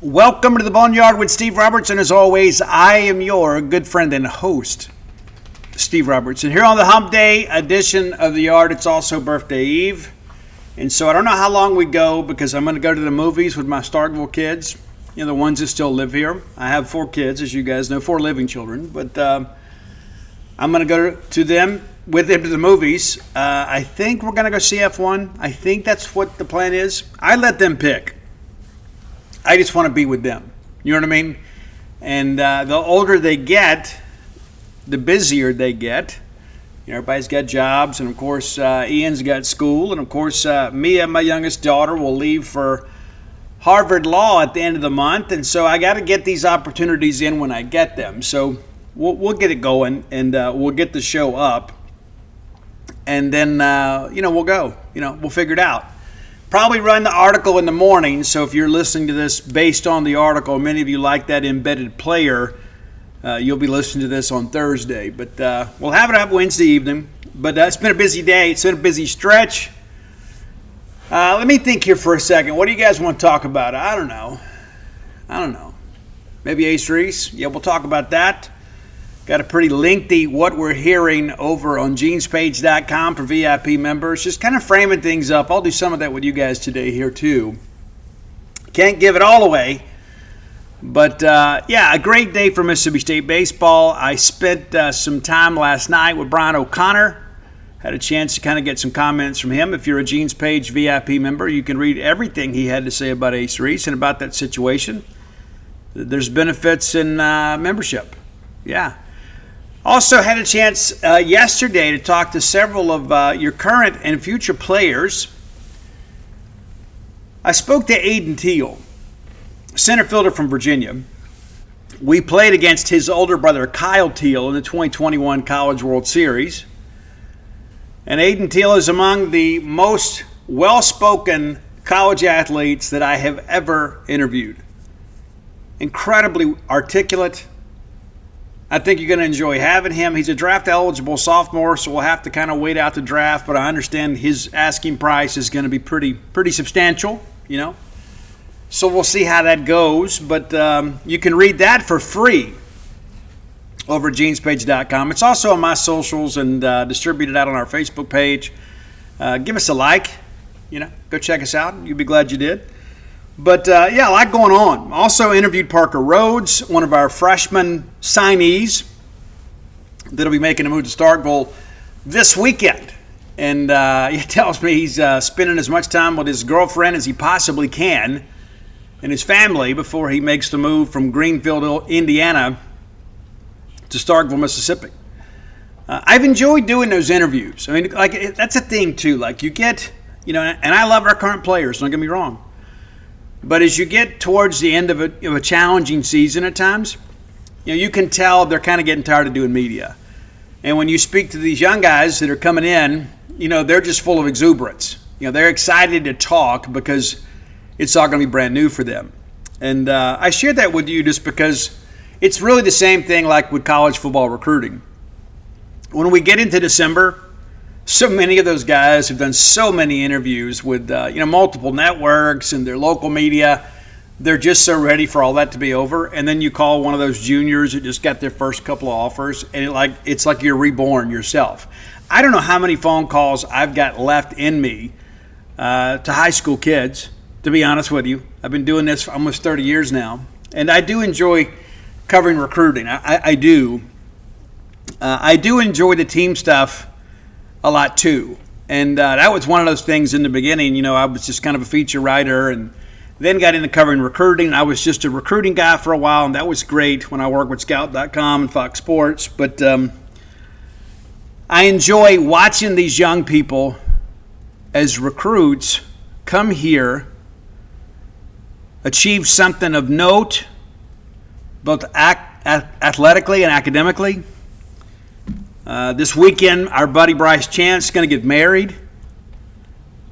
Welcome to the Boneyard with Steve Roberts, and as always, I am your good friend and host, Steve Roberts. And here on the Hump Day edition of the Yard, it's also birthday eve. And so I don't know how long we go because I'm going to go to the movies with my Starkville kids, the ones that still live here. I have 4 kids, as you guys know, 4 living children. But I'm going to go to them with them to the movies. I think we're going to go see F1. I think that's what the plan is. I let them pick. I just want to be with them. You know what I mean? And the older they get, the busier they get. Everybody's got jobs, and of course, Ian's got school, and of course, me and my youngest daughter will leave for Harvard Law at the end of the month, and so I got to get these opportunities in when I get them. So we'll get it going, and we'll get the show up, and then we'll go. We'll figure it out. Probably run the article in the morning, so if you're listening to this based on the article, many of you like that embedded player, you'll be listening to this on Thursday. But we'll have it up Wednesday evening. But it's been a busy day. It's been a busy stretch. Let me think here for a second. What do you guys want to talk about? I don't know. Maybe Ace Reese? Yeah, we'll talk about that. Got a pretty lengthy what we're hearing over on genespage.com for VIP members. Just kind of framing things up. I'll do some of that with you guys today here too. Can't give it all away. But a great day for Mississippi State baseball. I spent some time last night with Brian O'Connor. Had a chance to kind of get some comments from him. If you're a Gene's Page VIP member, you can read everything he had to say about Ace Reese and about that situation. There's benefits in membership. Yeah. Also had a chance yesterday to talk to several of your current and future players. I spoke to Aiden Teal, center fielder from Virginia. We played against his older brother Kyle Teal in the 2021 College World Series. And Aiden Teal is among the most well-spoken college athletes that I have ever interviewed. Incredibly articulate. I think you're going to enjoy having him. He's a draft-eligible sophomore, so we'll have to kind of wait out the draft, but I understand his asking price is going to be pretty substantial, So we'll see how that goes, but you can read that for free over at genespage.com. It's also on my socials and distributed out on our Facebook page. Give us a like, go check us out. You'll be glad you did. But, a lot going on. Also interviewed Parker Rhodes, one of our freshman signees that'll be making a move to Starkville this weekend. And he tells me he's spending as much time with his girlfriend as he possibly can and his family before he makes the move from Greenfield, Indiana to Starkville, Mississippi. I've enjoyed doing those interviews. I mean, that's a thing, too. Like, you get, and I love our current players, don't get me wrong. But as you get towards the end of a challenging season at times, you can tell they're kind of getting tired of doing media. And when you speak to these young guys that are coming in, they're just full of exuberance. They're excited to talk because it's all going to be brand new for them. And I share that with you just because it's really the same thing like with college football recruiting. When we get into December, so many of those guys have done so many interviews with multiple networks and their local media. They're just so ready for all that to be over. And then you call one of those juniors that just got their first couple of offers, and it's like you're reborn yourself. I don't know how many phone calls I've got left in me to high school kids, to be honest with you. I've been doing this for almost 30 years now, and I do enjoy covering recruiting. I do. I do enjoy the team stuff a lot too. And that was one of those things in the beginning. I was just kind of a feature writer and then got into covering recruiting. I was just a recruiting guy for a while, and that was great when I worked with Scout.com and Fox Sports. But I enjoy watching these young people as recruits come here, achieve something of note, both athletically and academically. This weekend, our buddy Bryce Chance is going to get married.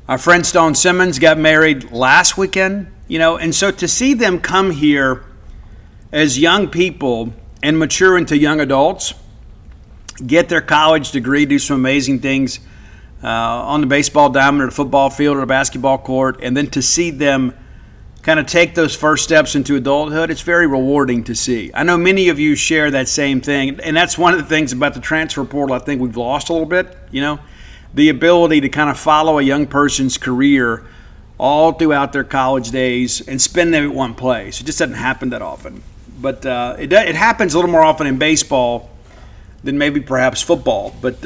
Our friend Stone Simmons got married last weekend, and so to see them come here as young people and mature into young adults, get their college degree, do some amazing things on the baseball diamond or the football field or the basketball court, and then to see them kind of take those first steps into adulthood, it's very rewarding to see. I know many of you share that same thing, and that's one of the things about the transfer portal I think we've lost a little bit, the ability to kind of follow a young person's career all throughout their college days and spend them at one place. It just doesn't happen that often. But it happens a little more often in baseball than maybe perhaps football. But,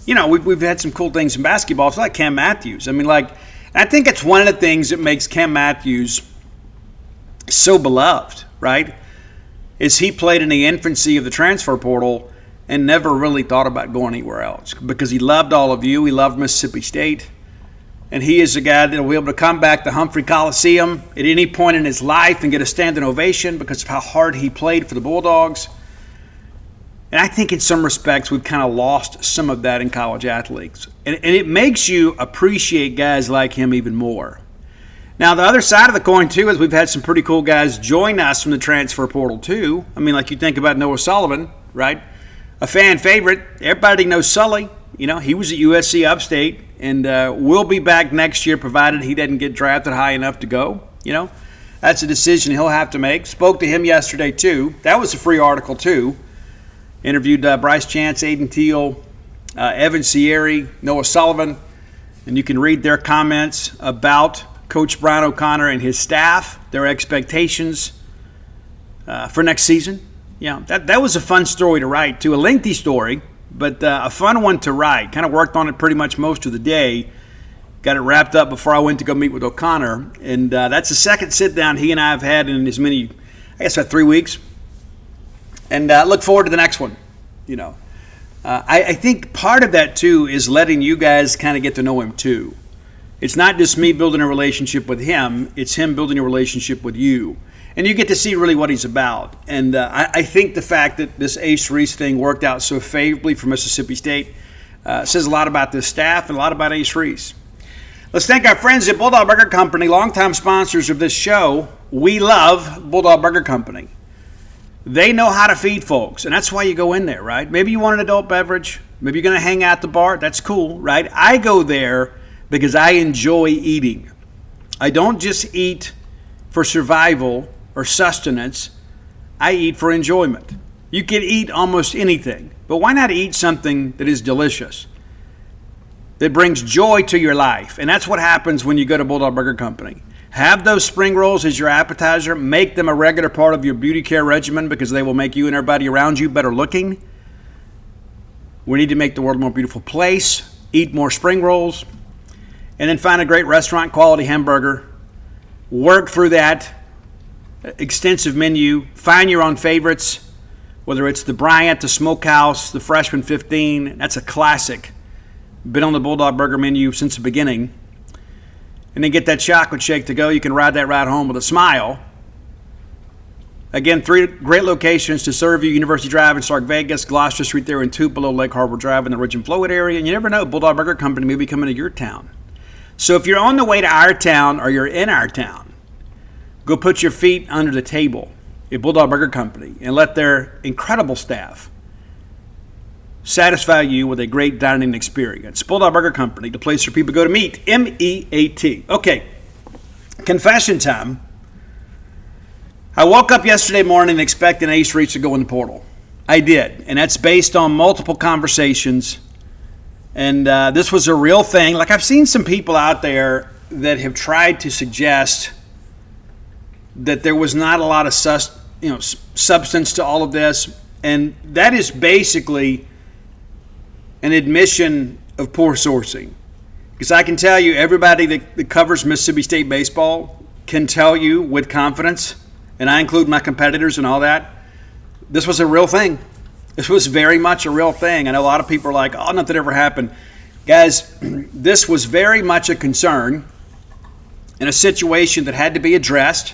we've had some cool things in basketball. It's like Cam Matthews. I think it's one of the things that makes Cam Matthews so beloved, right? Is he played in the infancy of the transfer portal and never really thought about going anywhere else because he loved all of you. He loved Mississippi State. And he is a guy that will be able to come back to Humphrey Coliseum at any point in his life and get a standing ovation because of how hard he played for the Bulldogs. And I think in some respects we've kind of lost some of that in college athletes. And it makes you appreciate guys like him even more. Now, the other side of the coin, too, is we've had some pretty cool guys join us from the transfer portal, too. Like you think about Noah Sullivan, right? A fan favorite. Everybody knows Sully. He was at USC Upstate and will be back next year provided he doesn't get drafted high enough to go. That's a decision he'll have to make. Spoke to him yesterday, too. That was a free article, too. Interviewed Bryce Chance, Aiden Teal, Evan Sierre, Noah Sullivan. And you can read their comments about Coach Brian O'Connor and his staff, their expectations for next season. That was a fun story to write, too. A lengthy story, but a fun one to write. Kind of worked on it pretty much most of the day. Got it wrapped up before I went to go meet with O'Connor. And that's the second sit-down he and I have had in as many, about 3 weeks. And look forward to the next one. I think part of that, too, is letting you guys kind of get to know him, too. It's not just me building a relationship with him. It's him building a relationship with you. And you get to see really what he's about. And I think the fact that this Ace Reese thing worked out so favorably for Mississippi State says a lot about this staff and a lot about Ace Reese. Let's thank our friends at Bulldog Burger Company, longtime sponsors of this show. We love Bulldog Burger Company. They know how to feed folks, and that's why you go in there, right? Maybe you want an adult beverage. Maybe you're going to hang out at the bar. That's cool, right? I go there because I enjoy eating. I don't just eat for survival or sustenance. I eat for enjoyment. You can eat almost anything, but why not eat something that is delicious, that brings joy to your life? And that's what happens when you go to Bulldog Burger Company. Have those spring rolls as your appetizer. Make them a regular part of your beauty care regimen because they will make you and everybody around you better looking. We need to make the world a more beautiful place. Eat more spring rolls. And then find a great restaurant quality hamburger. Work through that extensive menu. Find your own favorites, whether it's the Bryant, the Smokehouse, the Freshman 15. That's a classic. Been on the Bulldog Burger menu since the beginning. And then get that chocolate shake to go. You can ride that ride home with a smile. Again, 3 great locations to serve you: University Drive in Stark Vegas, Gloucester Street there in Tupelo, Lake Harbor Drive in the Ridge and Flowood area. And you never know, Bulldog Burger Company may be coming to your town. So if you're on the way to our town or you're in our town, go put your feet under the table at Bulldog Burger Company and let their incredible staff satisfy you with a great dining experience. Bulldog Burger Company, the place where people go to meet. M-E-A-T. Okay, confession time. I woke up yesterday morning expecting Ace Reese to go in the portal. I did, and that's based on multiple conversations. And this was a real thing. Like, I've seen some people out there that have tried to suggest that there was not a lot of substance to all of this, and that is basically an admission of poor sourcing. Because I can tell you, everybody that covers Mississippi State baseball can tell you with confidence, and I include my competitors and all that, this was a real thing. This was very much a real thing. I know a lot of people are like, oh, nothing ever happened. Guys, this was very much a concern in a situation that had to be addressed.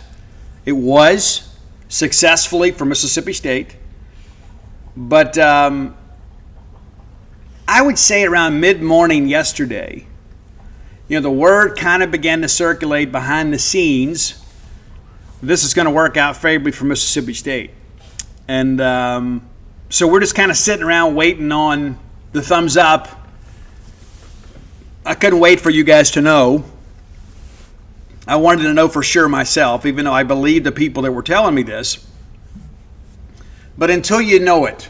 It was successfully for Mississippi State. But I would say around mid-morning yesterday, the word kind of began to circulate behind the scenes. This is going to work out favorably for Mississippi State. And so we're just kind of sitting around waiting on the thumbs up. I couldn't wait for you guys to know. I wanted to know for sure myself, even though I believed the people that were telling me this. But until you know it,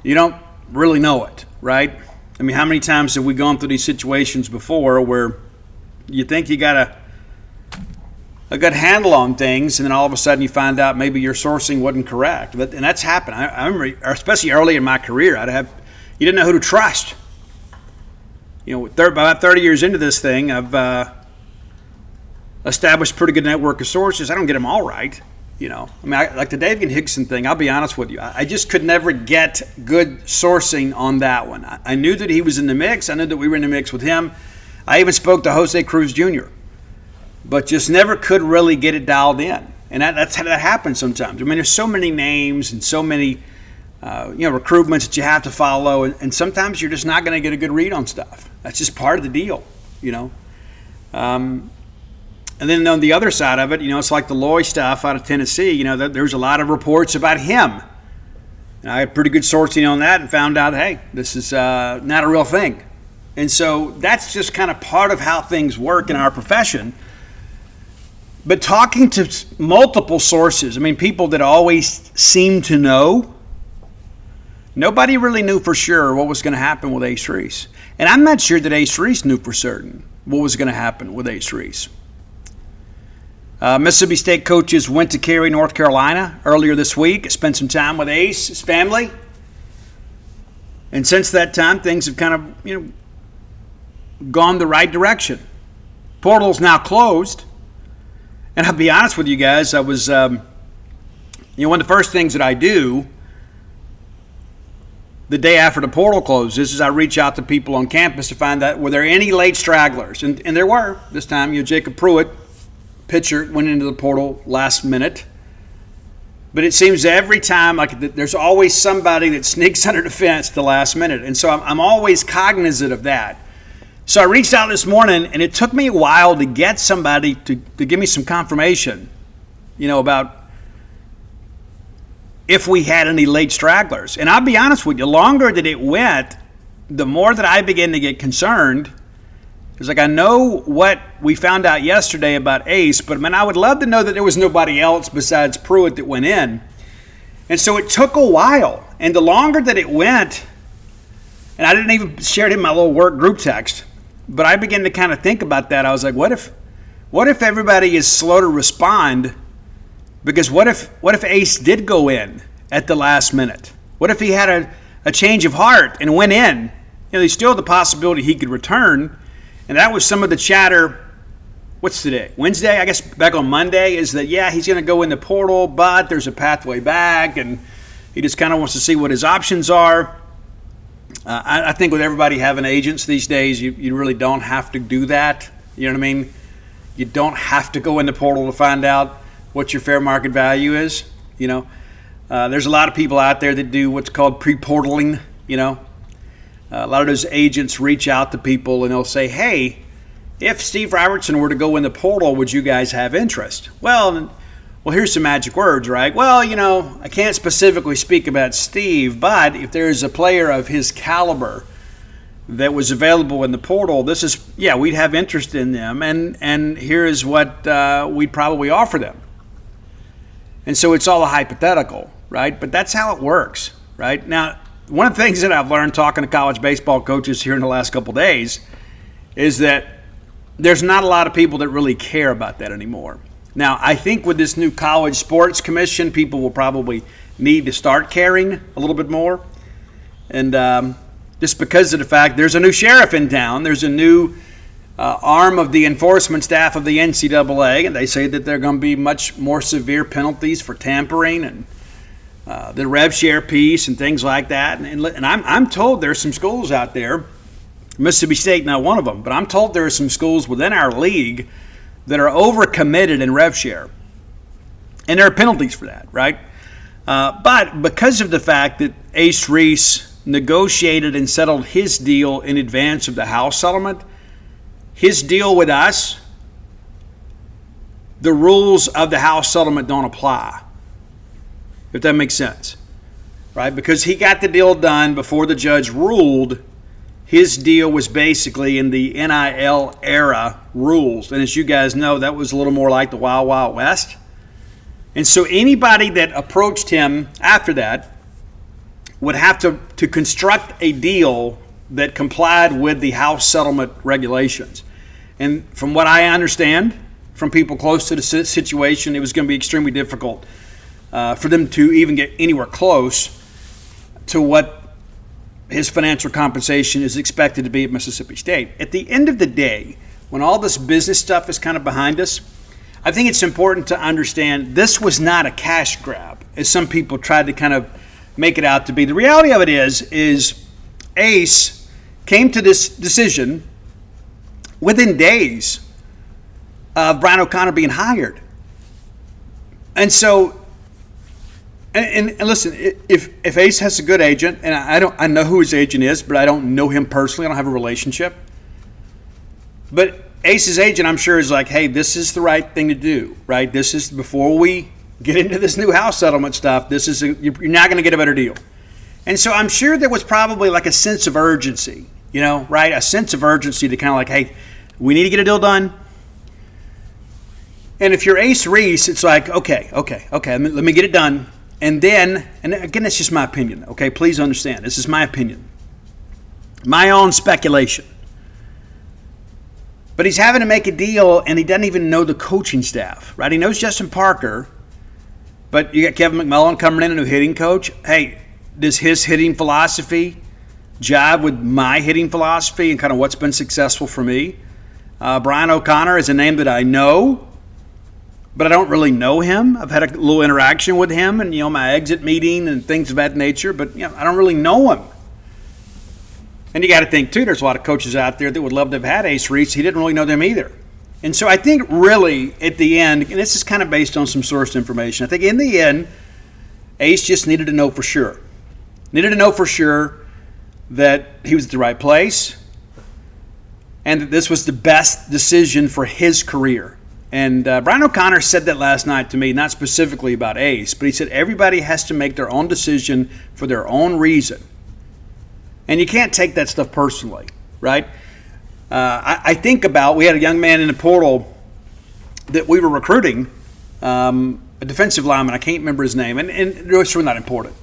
you don't really know it, right? I mean, how many times have we gone through these situations before where you think you got a good handle on things, and then all of a sudden you find out maybe your sourcing wasn't correct. And that's happened. I remember, especially early in my career, you didn't know who to trust. About 30 years into this thing, I've established a pretty good network of sources. I don't get them all right. Like the David Hickson thing, I'll be honest with you. I just could never get good sourcing on that one. I knew that he was in the mix. I knew that we were in the mix with him. I even spoke to Jose Cruz Jr., but just never could really get it dialed in. And that's how that happens sometimes. I mean, there's so many names and so many recruitments that you have to follow, and sometimes you're just not going to get a good read on stuff. That's just part of the deal, And then on the other side of it, it's like the Loy stuff out of Tennessee. There's a lot of reports about him. And I had pretty good sourcing on that and found out, hey, this is not a real thing. And so that's just kind of part of how things work in our profession. But talking to multiple sources, people that always seem to know, nobody really knew for sure what was going to happen with Ace Reese. And I'm not sure that Ace Reese knew for certain what was going to happen with Ace Reese. Mississippi State coaches went to Cary, North Carolina earlier this week, spent some time with Ace, his family. And since that time, things have kind of, gone the right direction. Portal's now closed. And I'll be honest with you guys, I was, one of the first things that I do the day after the portal closes is I reach out to people on campus to find out were there any late stragglers. And there were this time. Jacob Pruitt, pitcher, went into the portal last minute. But it seems every time there's always somebody that sneaks under the fence at the last minute. And so I'm always cognizant of that. So I reached out this morning, and it took me a while to get somebody to give me some confirmation, about if we had any late stragglers. And I'll be honest with you, the longer that it went, the more that I began to get concerned. It's like I know what we found out yesterday about Ace, but I would love to know that there was nobody else besides Pruitt that went in. And so it took a while. And the longer that it went, and I didn't even share it in my little work group text, but I began to kind of think about that. I was like, what if everybody is slow to respond? Because what if Ace did go in at the last minute? What if he had a change of heart and went in? There's still the possibility he could return. And that was some of the chatter. What's today? Wednesday? I guess back on Monday is that, yeah, he's going to go in the portal, but there's a pathway back, and he just kind of wants to see what his options are. I think with everybody having agents these days, you really don't have to do that. You know what I mean? You don't have to go in the portal to find out what your fair market value is. There's a lot of people out there that do what's called pre-portaling. A lot of those agents reach out to people and they'll say, hey, if Steve Robertson were to go in the portal, would you guys have interest? Well, here's some magic words, right? Well, I can't specifically speak about Steve, but if there's a player of his caliber that was available in the portal, we'd have interest in them, and here is what we'd probably offer them. And so it's all a hypothetical, right? But that's how it works, right? Now, one of the things that I've learned talking to college baseball coaches here in the last couple of days is that there's not a lot of people that really care about that anymore. Now, I think with this new college sports commission, people will probably need to start caring a little bit more. And just because of the fact there's a new sheriff in town, there's a new arm of the enforcement staff of the NCAA, and they say that there are going to be much more severe penalties for tampering and the rev share piece and things like that. And I'm told there's some schools out there, Mississippi State not one of them, but I'm told there are some schools within our league that are overcommitted in rev share. And there are penalties for that, right? But because of the fact that Ace Reese negotiated and settled his deal in advance of the House settlement, his deal with us, the rules of the House settlement don't apply, if that makes sense, right? Because he got the deal done before the judge ruled his deal was basically in the NIL era rules. And as you guys know, that was a little more like the Wild Wild West. And so anybody that approached him after that would have to construct a deal that complied with the House settlement regulations. And from what I understand from people close to the situation, it was going to be extremely difficult for them to even get anywhere close to what his financial compensation is expected to be at Mississippi State. At the end of the day, when all this business stuff is kind of behind us, I think it's important to understand this was not a cash grab, as some people tried to kind of make it out to be. The reality of it is Ace came to this decision within days of Brian O'Connor being hired. And so, and listen, if Ace has a good agent, and I know who his agent is, but I don't know him personally, I don't have a relationship. But Ace's agent, I'm sure, is like, hey, this is the right thing to do, right? This is, before we get into this new house settlement stuff, you're not going to get a better deal. And so I'm sure there was probably like a sense of urgency, right? A sense of urgency to kind of like, hey, we need to get a deal done. And if you're Ace Reese, it's like, okay, let me get it done. And then, and again, that's just my opinion, okay? Please understand, this is my opinion. My own speculation. But he's having to make a deal, and he doesn't even know the coaching staff, right? He knows Justin Parker, but you got Kevin McMullen coming in, a new hitting coach. Hey, does his hitting philosophy jive with my hitting philosophy and kind of what's been successful for me? Brian O'Connor is a name that I know, but I don't really know him. I've had a little interaction with him and, my exit meeting and things of that nature, but, I don't really know him. And you got to think, too, there's a lot of coaches out there that would love to have had Ace Reese. He didn't really know them either. And so I think really at the end, and this is kind of based on some sourced information, I think in the end, Ace just needed to know for sure. Needed to know for sure that he was at the right place and that this was the best decision for his career. And Brian O'Connor said that last night to me, not specifically about Ace, but he said everybody has to make their own decision for their own reason. And you can't take that stuff personally, right? I think about, we had a young man in the portal that we were recruiting, a defensive lineman. I can't remember his name, and it's really not important.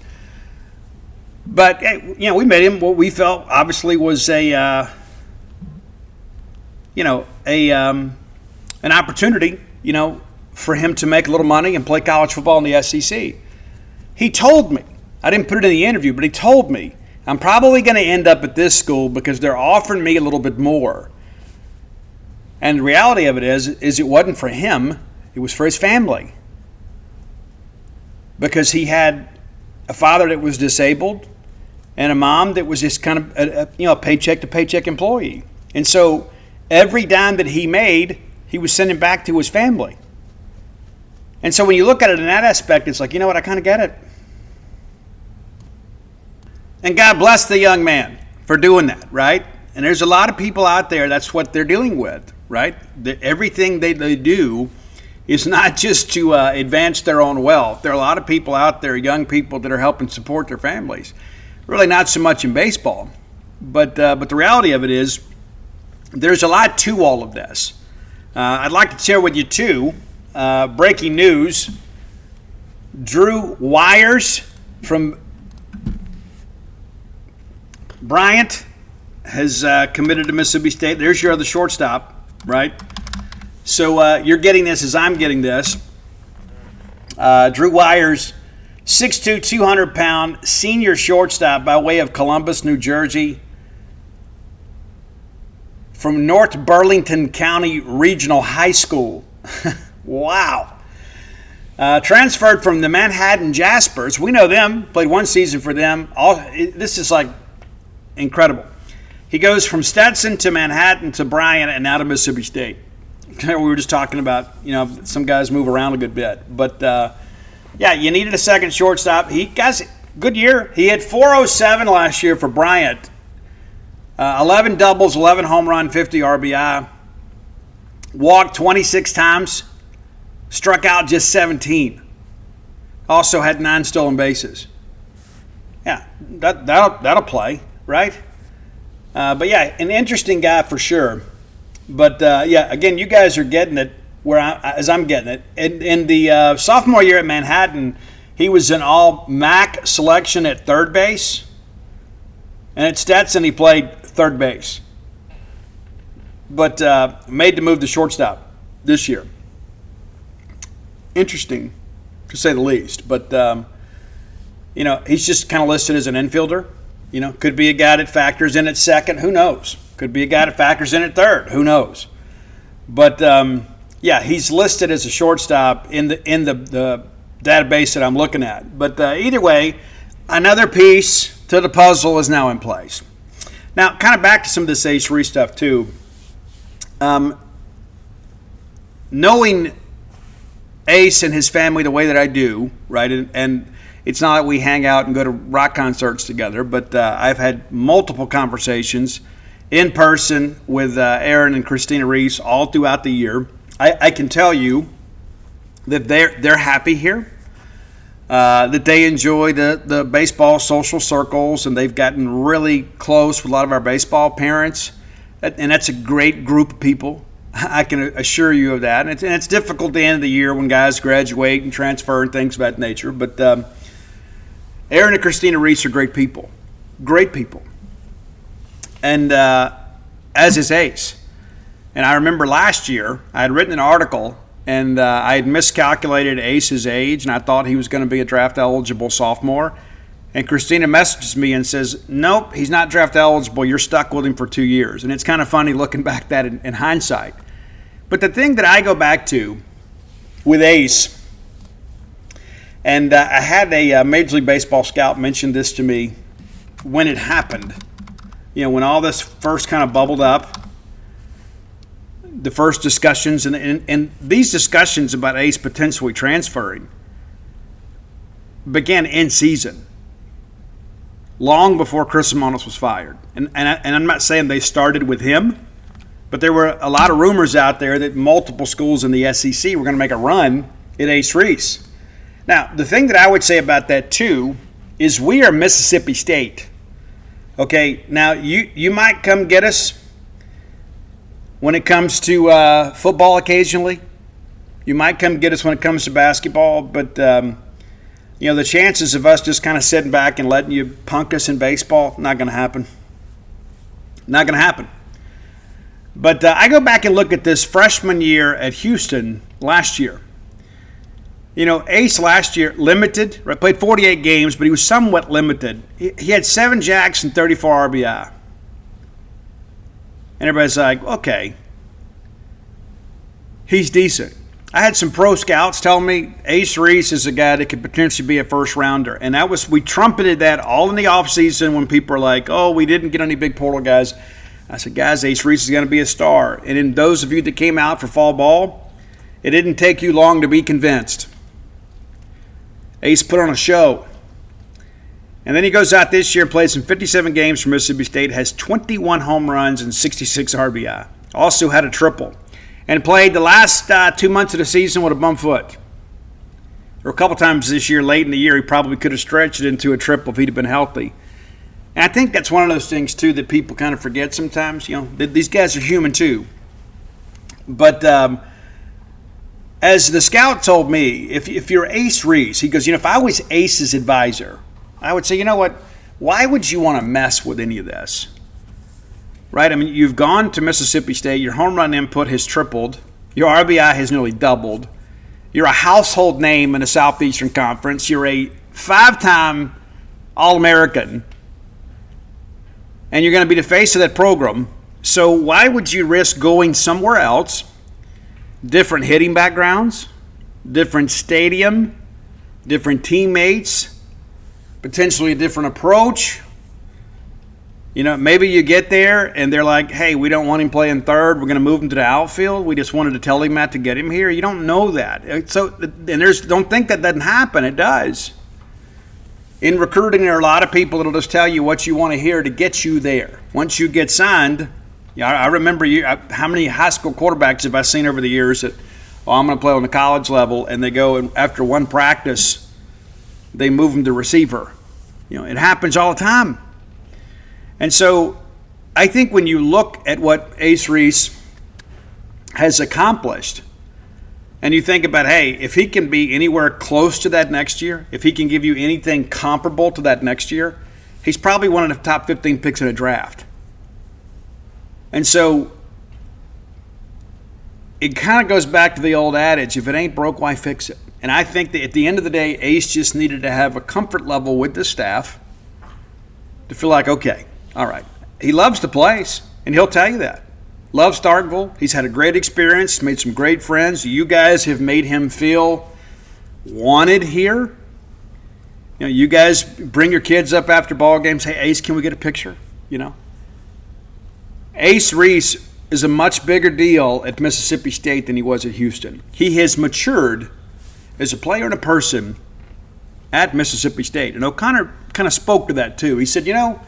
But, we met him. What we felt, obviously, was an opportunity, for him to make a little money and play college football in the SEC. He told me, I didn't put it in the interview, but he told me, I'm probably going to end up at this school because they're offering me a little bit more. And the reality of it is it wasn't for him. It was for his family. Because he had a father that was disabled and a mom that was just kind of a paycheck-to-paycheck employee. And so every dime that he made, he was sending back to his family. And so when you look at it in that aspect, it's like, I kind of get it. And God bless the young man for doing that, right? And there's a lot of people out there, that's what they're dealing with, right? Everything they do is not just to advance their own wealth. There are a lot of people out there, young people, that are helping support their families. Really not so much in baseball. But the reality of it is there's a lot to all of this. I'd like to share with you, too, breaking news. Drew Wires from Bryant has committed to Mississippi State. There's your other shortstop, right? So you're getting this as I'm getting this. Drew Wires, 6'2", 200-pound senior shortstop by way of Columbus, New Jersey, from North Burlington County Regional High School. Wow. Transferred from the Manhattan Jaspers. We know them, played one season for them. This is like incredible. He goes from Stetson to Manhattan to Bryant and now to Mississippi State. We were just talking about, some guys move around a good bit. But, you needed a second shortstop. Good year. He had 407 last year for Bryant. 11 doubles, 11 home run, 50 RBI. Walked 26 times. Struck out just 17. Also had 9 stolen bases. Yeah, that'll play, right? But yeah, an interesting guy for sure. But yeah, again, you guys are getting it as I'm getting it. In the sophomore year at Manhattan, he was an all-MAC selection at third base. And at Stetson, he played third base. But made the move to shortstop this year. Interesting, to say the least. But, he's just kind of listed as an infielder. Could be a guy that factors in at second. Who knows? Could be a guy that factors in at third. Who knows? But, yeah, he's listed as a shortstop in the database that I'm looking at. But either way, another piece to the puzzle is now in place. Now, kind of back to some of this Ace Reese stuff, too. Knowing Ace and his family the way that I do, right, and it's not that we hang out and go to rock concerts together, but I've had multiple conversations in person with Aaron and Christina Reese all throughout the year. I can tell you that they're happy here, that they enjoy the baseball social circles, and they've gotten really close with a lot of our baseball parents, and that's a great group of people. I can assure you of that. And it's difficult at the end of the year when guys graduate and transfer and things of that nature, but Aaron and Christina Reese are great people. Great people. And as is Ace. And I remember last year, I had written an article, and I had miscalculated Ace's age, and I thought he was going to be a draft-eligible sophomore. And Christina messages me and says, nope, he's not draft-eligible. You're stuck with him for 2 years. And it's kind of funny looking back at that in hindsight. But the thing that I go back to with Ace, and I had a Major League Baseball scout mention this to me when it happened. When all this first kind of bubbled up, the first discussions, and these discussions about Ace potentially transferring began in season, long before Chris Simonis was fired. And I'm not saying they started with him, but there were a lot of rumors out there that multiple schools in the SEC were going to make a run at Ace Reese. Now, the thing that I would say about that, too, is we are Mississippi State. Okay, now you might come get us when it comes to football occasionally. You might come get us when it comes to basketball, but, the chances of us just kind of sitting back and letting you punk us in baseball, not going to happen. Not going to happen. But I go back and look at this freshman year at Houston last year. Ace last year, limited, right, played 48 games, but he was somewhat limited. He had 7 jacks and 34 RBI. And everybody's like, okay, he's decent. I had some pro scouts tell me Ace Reese is a guy that could potentially be a first rounder. And we trumpeted that all in the offseason when people are like, oh, we didn't get any big portal guys. I said, guys, Ace Reese is going to be a star. And in those of you that came out for fall ball, it didn't take you long to be convinced. Ace put on a show. And then he goes out this year and plays in 57 games for Mississippi State, has 21 home runs and 66 RBI. Also had a triple. And played the last 2 months of the season with a bum foot. Or a couple times this year, late in the year, he probably could have stretched it into a triple if he'd have been healthy. And I think that's one of those things, too, that people kind of forget sometimes. These guys are human, too. But as the scout told me, if you're Ace Reese, he goes, if I was Ace's advisor, I would say, you know what, why would you want to mess with any of this? Right? I mean, you've gone to Mississippi State, your home run input has tripled, your RBI has nearly doubled, you're a household name in the Southeastern Conference, you're a 5-time All-American, and you're going to be the face of that program. So why would you risk going somewhere else? Different hitting backgrounds, different stadium, different teammates, potentially a different approach. Maybe you get there and they're like, hey, we don't want him playing third. We're going to move him to the outfield. We just wanted to tell him that to get him here. You don't know that. Don't think that doesn't happen. It does. In recruiting, there are a lot of people that will just tell you what you want to hear to get you there. Once you get signed, I remember how many high school quarterbacks have I seen over the years that, I'm going to play on the college level, and they go and after one practice, they move them to receiver. It happens all the time. And so I think when you look at what Ace Reese has accomplished, and you think about, hey, if he can be anywhere close to that next year, if he can give you anything comparable to that next year, he's probably one of the top 15 picks in a draft. And so it kind of goes back to the old adage, if it ain't broke, why fix it? And I think that at the end of the day, Ace just needed to have a comfort level with the staff to feel like, okay, all right. He loves the place, and he'll tell you that. Loves Starkville. He's had a great experience, made some great friends. You guys have made him feel wanted here. You know, you guys bring your kids up after ball games. Hey, Ace, can we get a picture? You know, Ace Reese is a much bigger deal at Mississippi State than he was at Houston. He has matured as a player and a person at Mississippi State. And O'Connor kind of spoke to that too. He said, you know,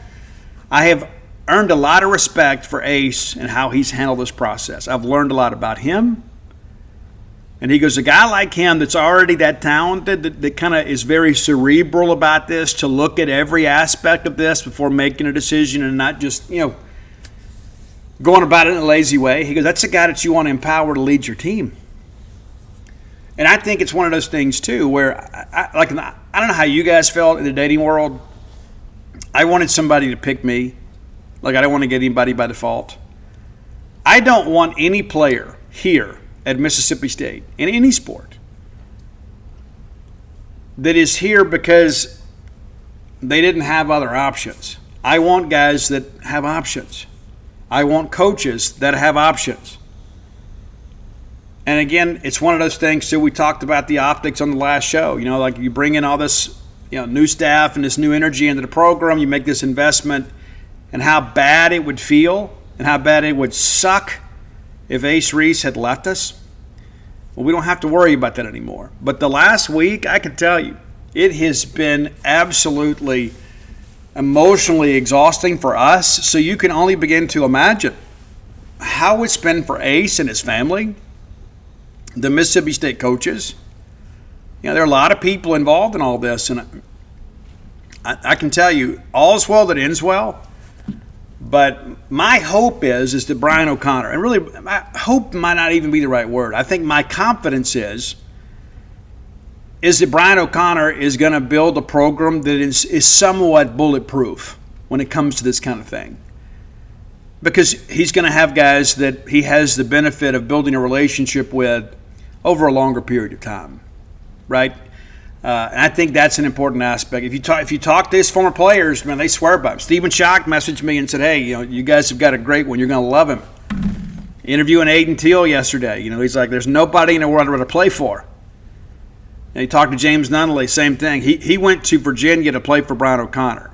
I have earned a lot of respect for Ace and how he's handled this process. I've learned a lot about him. And he goes, a guy like him that's already that talented, that kind of is very cerebral about this, to look at every aspect of this before making a decision and not just, you know, going about it in a lazy way. He goes, that's a guy that you want to empower to lead your team. And I think it's one of those things, too, where, I don't know how you guys felt in the dating world. I wanted somebody to pick me. Like, I don't want to get anybody by default. I don't want any player here at Mississippi State in any sport that is here because they didn't have other options. I want guys that have options. I want coaches that have options. And again, it's one of those things, too, we talked about the optics on the last show. You know, like you bring in all this, you know, new staff and this new energy into the program, you make this investment, and how bad it would feel and how bad it would suck if Ace Reese had left us. Well, we don't have to worry about that anymore. But the last week, I can tell you, it has been absolutely emotionally exhausting for us. So you can only begin to imagine how it's been for Ace and his family, the Mississippi State coaches. You know, there are a lot of people involved in all this. And I can tell you, all's well that ends well. But my hope is that Brian O'Connor, and really, hope might not even be the right word. I think my confidence is that Brian O'Connor is going to build a program that is somewhat bulletproof when it comes to this kind of thing. Because he's going to have guys that he has the benefit of building a relationship with over a longer period of time, right? And I think that's an important aspect. If you talk to his former players, man, they swear by him. Stephen Schock messaged me and said, hey, you know, you guys have got a great one. You're going to love him. Interviewing Aiden Teal yesterday, you know, he's like, there's nobody in the world I'd rather play for. And he talked to James Nunnally, same thing. He went to Virginia to play for Brian O'Connor.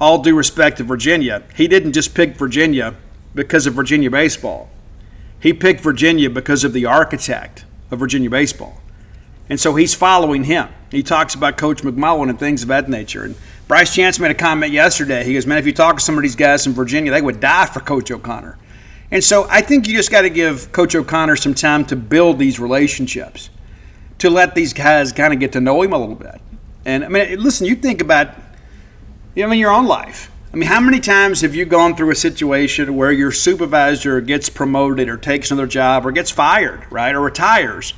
All due respect to Virginia, he didn't just pick Virginia because of Virginia baseball. He picked Virginia because of the architect of Virginia baseball. And so he's following him. He talks about Coach McMullen and things of that nature. And Bryce Chance made a comment yesterday. He goes, man, if you talk to some of these guys in Virginia, they would die for Coach O'Connor. And so I think you just got to give Coach O'Connor some time to build these relationships, to let these guys kind of get to know him a little bit. And, I mean, listen, you think about, you know, in your own life. I mean, how many times have you gone through a situation where your supervisor gets promoted or takes another job or gets fired, right, or retires?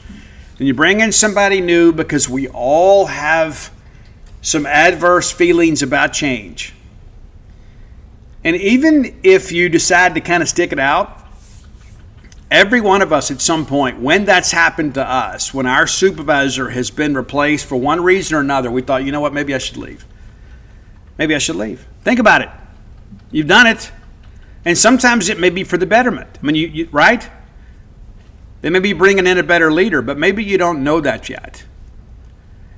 And you bring in somebody new because we all have some adverse feelings about change. And even if you decide to kind of stick it out, every one of us at some point, when that's happened to us, when our supervisor has been replaced for one reason or another, we thought, you know what, maybe I should leave. Maybe I should leave. Think about it. You've done it. And sometimes it may be for the betterment. I mean, you right? They may be bringing in a better leader, but maybe you don't know that yet.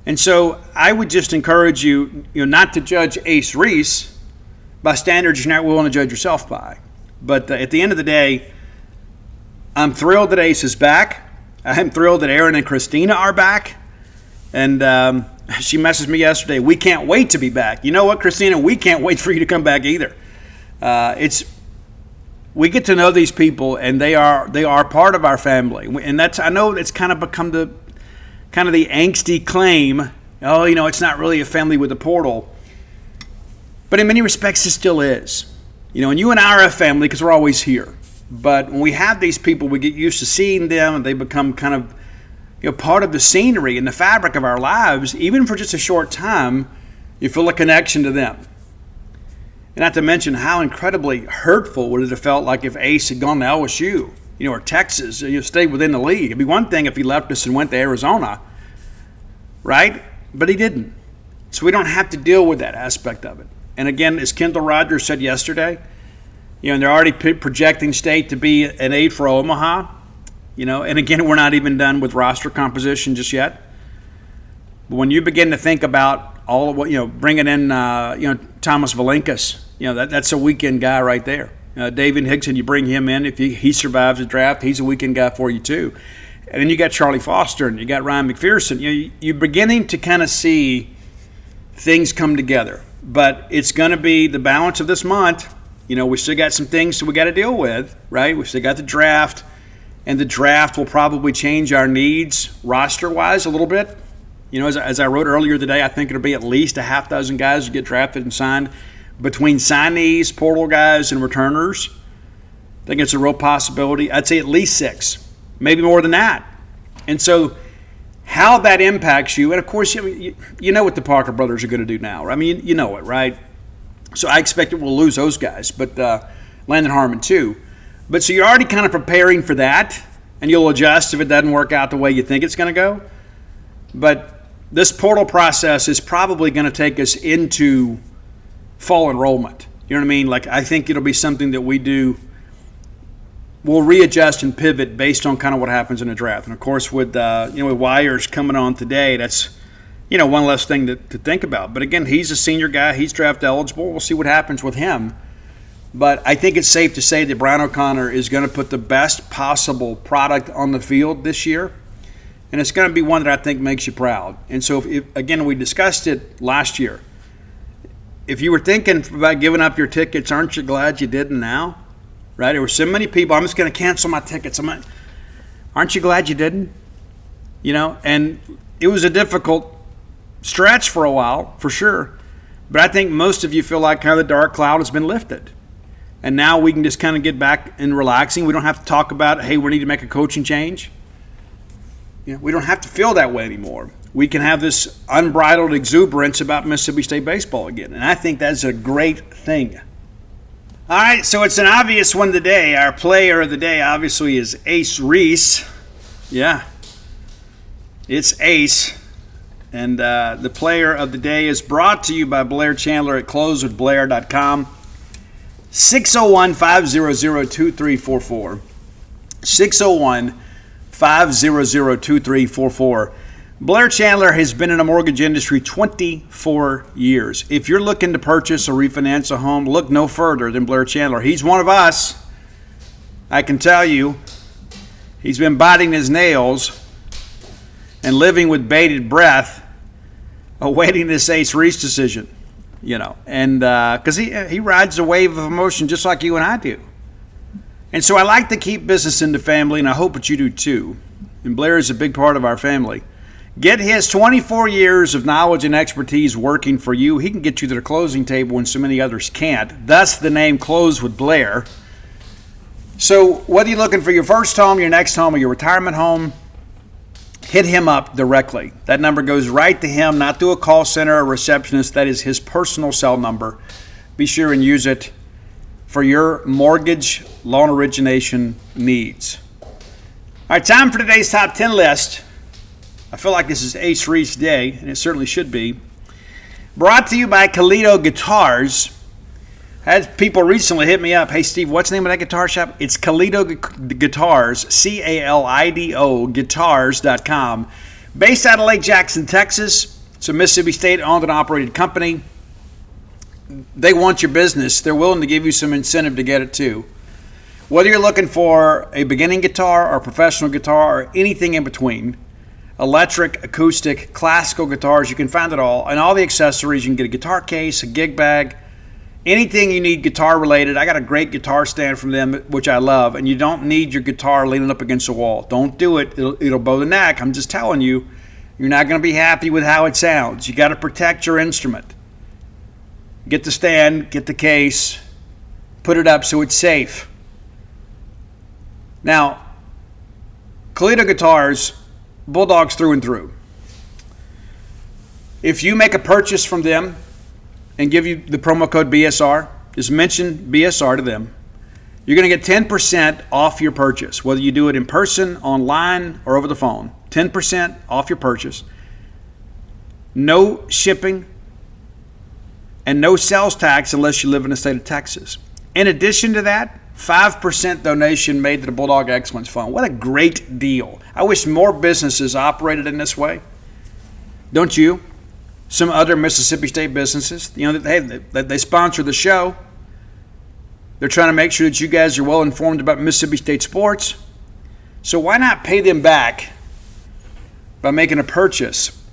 And so I would just encourage you, not to judge Ace Reese by standards you're not willing to judge yourself by. But at the end of the day, I'm thrilled that Ace is back. I'm thrilled that Aaron and Christina are back. And she messaged me yesterday, we can't wait to be back. You know what, Christina? We can't wait for you to come back either. We get to know these people, and they are part of our family. And I know it's kind of become the angsty claim, oh, it's not really a family with a portal. But in many respects, it still is. And you and I are a family because we're always here. But when we have these people, we get used to seeing them, and they become kind of part of the scenery and the fabric of our lives. Even for just a short time, you feel a connection to them. And not to mention how incredibly hurtful would it have felt like if Ace had gone to LSU, or Texas, stayed within the league. It'd be one thing if he left us and went to Arizona, right? But he didn't. So we don't have to deal with that aspect of it. And again, as Kendall Rogers said yesterday, and they're already projecting State to be an 8 for Omaha, and again, we're not even done with roster composition just yet. But when you begin to think about all of what, bringing in, Thomas Valinkas, that's a weekend guy right there. David Hickson, you bring him in. If he survives the draft, he's a weekend guy for you too. And then you got Charlie Foster and you got Ryan McPherson. You're beginning to kind of see things come together. But it's going to be the balance of this month. We still got some things we got to deal with, right? We still got the draft, and the draft will probably change our needs roster-wise a little bit. As I wrote earlier today, I think it'll be at least a half dozen guys who get drafted and signed between signees, portal guys, and returners. I think it's a real possibility. I'd say at least 6, maybe more than that. And so how that impacts you, and of course, you know what the Parker brothers are going to do now. I mean, you know it, right? So I expect that we'll lose those guys, but Landon Harmon too. But so you're already kind of preparing for that, and you'll adjust if it doesn't work out the way you think it's going to go. But this portal process is probably going to take us into fall enrollment. You know what I mean? Like, I think it'll be something that we'll readjust and pivot based on kind of what happens in the draft. And of course, with with Wires coming on today, that's one less thing to think about. But again, he's a senior guy. He's draft eligible. We'll see what happens with him. But I think it's safe to say that Brian O'Connor is going to put the best possible product on the field this year. And it's going to be one that I think makes you proud. And so, again, we discussed it last year. If you were thinking about giving up your tickets, aren't you glad you didn't now? Right? There were so many people, I'm just going to cancel my tickets. Aren't you glad you didn't? And it was a difficult stretch for a while, for sure. But I think most of you feel like kind of the dark cloud has been lifted. And now we can just kind of get back and relaxing. We don't have to talk about, hey, we need to make a coaching change. We don't have to feel that way anymore. We can have this unbridled exuberance about Mississippi State baseball again. And I think that's a great thing. All right, so it's an obvious one today. Our player of the day obviously is Ace Reese. Yeah, it's Ace. And the player of the day is brought to you by Blair Chandler at closewithblair.com. 601-500-2344. 601-500-2344. Blair Chandler has been in the mortgage industry 24 years. If you're looking to purchase or refinance a home, look no further than Blair Chandler. He's one of us. I can tell you, he's been biting his nails and living with bated breath, awaiting this Ace Reese decision, and because he rides a wave of emotion just like you and I do. And so I like to keep business in the family, and I hope that you do too. And Blair is a big part of our family. Get his 24 years of knowledge and expertise working for you. He can get you to the closing table when so many others can't. Thus the name Close with Blair. So whether you're looking for your first home, your next home, or your retirement home, hit him up directly. That number goes right to him, not through a call center or receptionist. That is his personal cell number. Be sure and use it for your mortgage loan origination needs. All right, time for today's top 10 list. I feel like this is Ace Reese Day, and it certainly should be. Brought to you by Kalido Guitars. I had people recently hit me up. Hey, Steve, what's the name of that guitar shop? It's Kalido Guitars, C-A-L-I-D-O, guitars.com. Based out of Lake Jackson, Texas. It's a Mississippi State-owned and operated company. They want your business. They're willing to give you some incentive to get it too. Whether you're looking for a beginning guitar or professional guitar or anything in between, electric, acoustic, classical guitars, you can find it all. And all the accessories, you can get a guitar case, a gig bag, anything you need guitar related. I got a great guitar stand from them, which I love. And you don't need your guitar leaning up against the wall. Don't do it. It'll bow the neck. I'm just telling you, you're not going to be happy with how it sounds. You got to protect your instrument. Get the stand, get the case, put it up so it's safe. Now, Kalito Guitars, Bulldogs through and through. If you make a purchase from them and give you the promo code BSR, just mention BSR to them, you're going to get 10% off your purchase, whether you do it in person, online, or over the phone. 10% off your purchase. No shipping and no sales tax unless you live in the state of Texas. In addition to that, 5% donation made to the Bulldog Excellence Fund. What a great deal. I wish more businesses operated in this way. Don't you? Some other Mississippi State businesses, they sponsor the show. They're trying to make sure that you guys are well informed about Mississippi State sports. So why not pay them back by making a purchase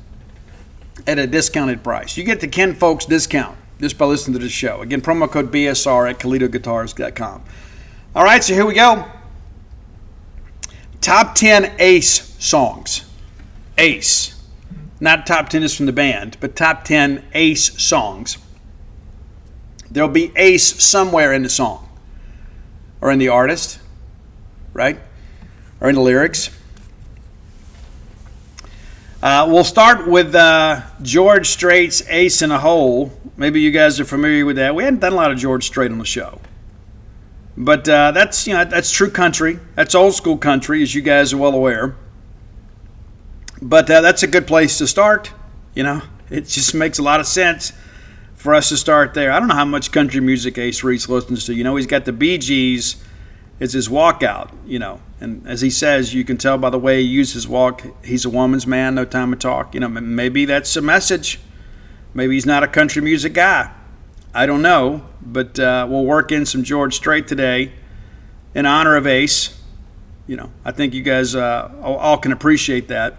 at a discounted price? You get the Ken Folks discount just by listening to this show. Again, promo code BSR at KalitoGuitars.com. All right, so here we go. Top 10 Ace songs. Ace. Not top 10 is from the band, but top 10 Ace songs. There'll be Ace somewhere in the song, or in the artist, right? Or in the lyrics. We'll start with George Strait's Ace in a Hole. Maybe you guys are familiar with that. We hadn't done a lot of George Strait on the show. But that's true country. That's old school country, as you guys are well aware. But that's a good place to start. It just makes a lot of sense for us to start there. I don't know how much country music Ace Reese listens to. He's got the Bee Gees as his walkout, And as he says, you can tell by the way he uses his walk, he's a woman's man, no time to talk. Maybe that's a message. Maybe he's not a country music guy. I don't know. But we'll work in some George Strait today in honor of Ace. I think you guys all can appreciate that.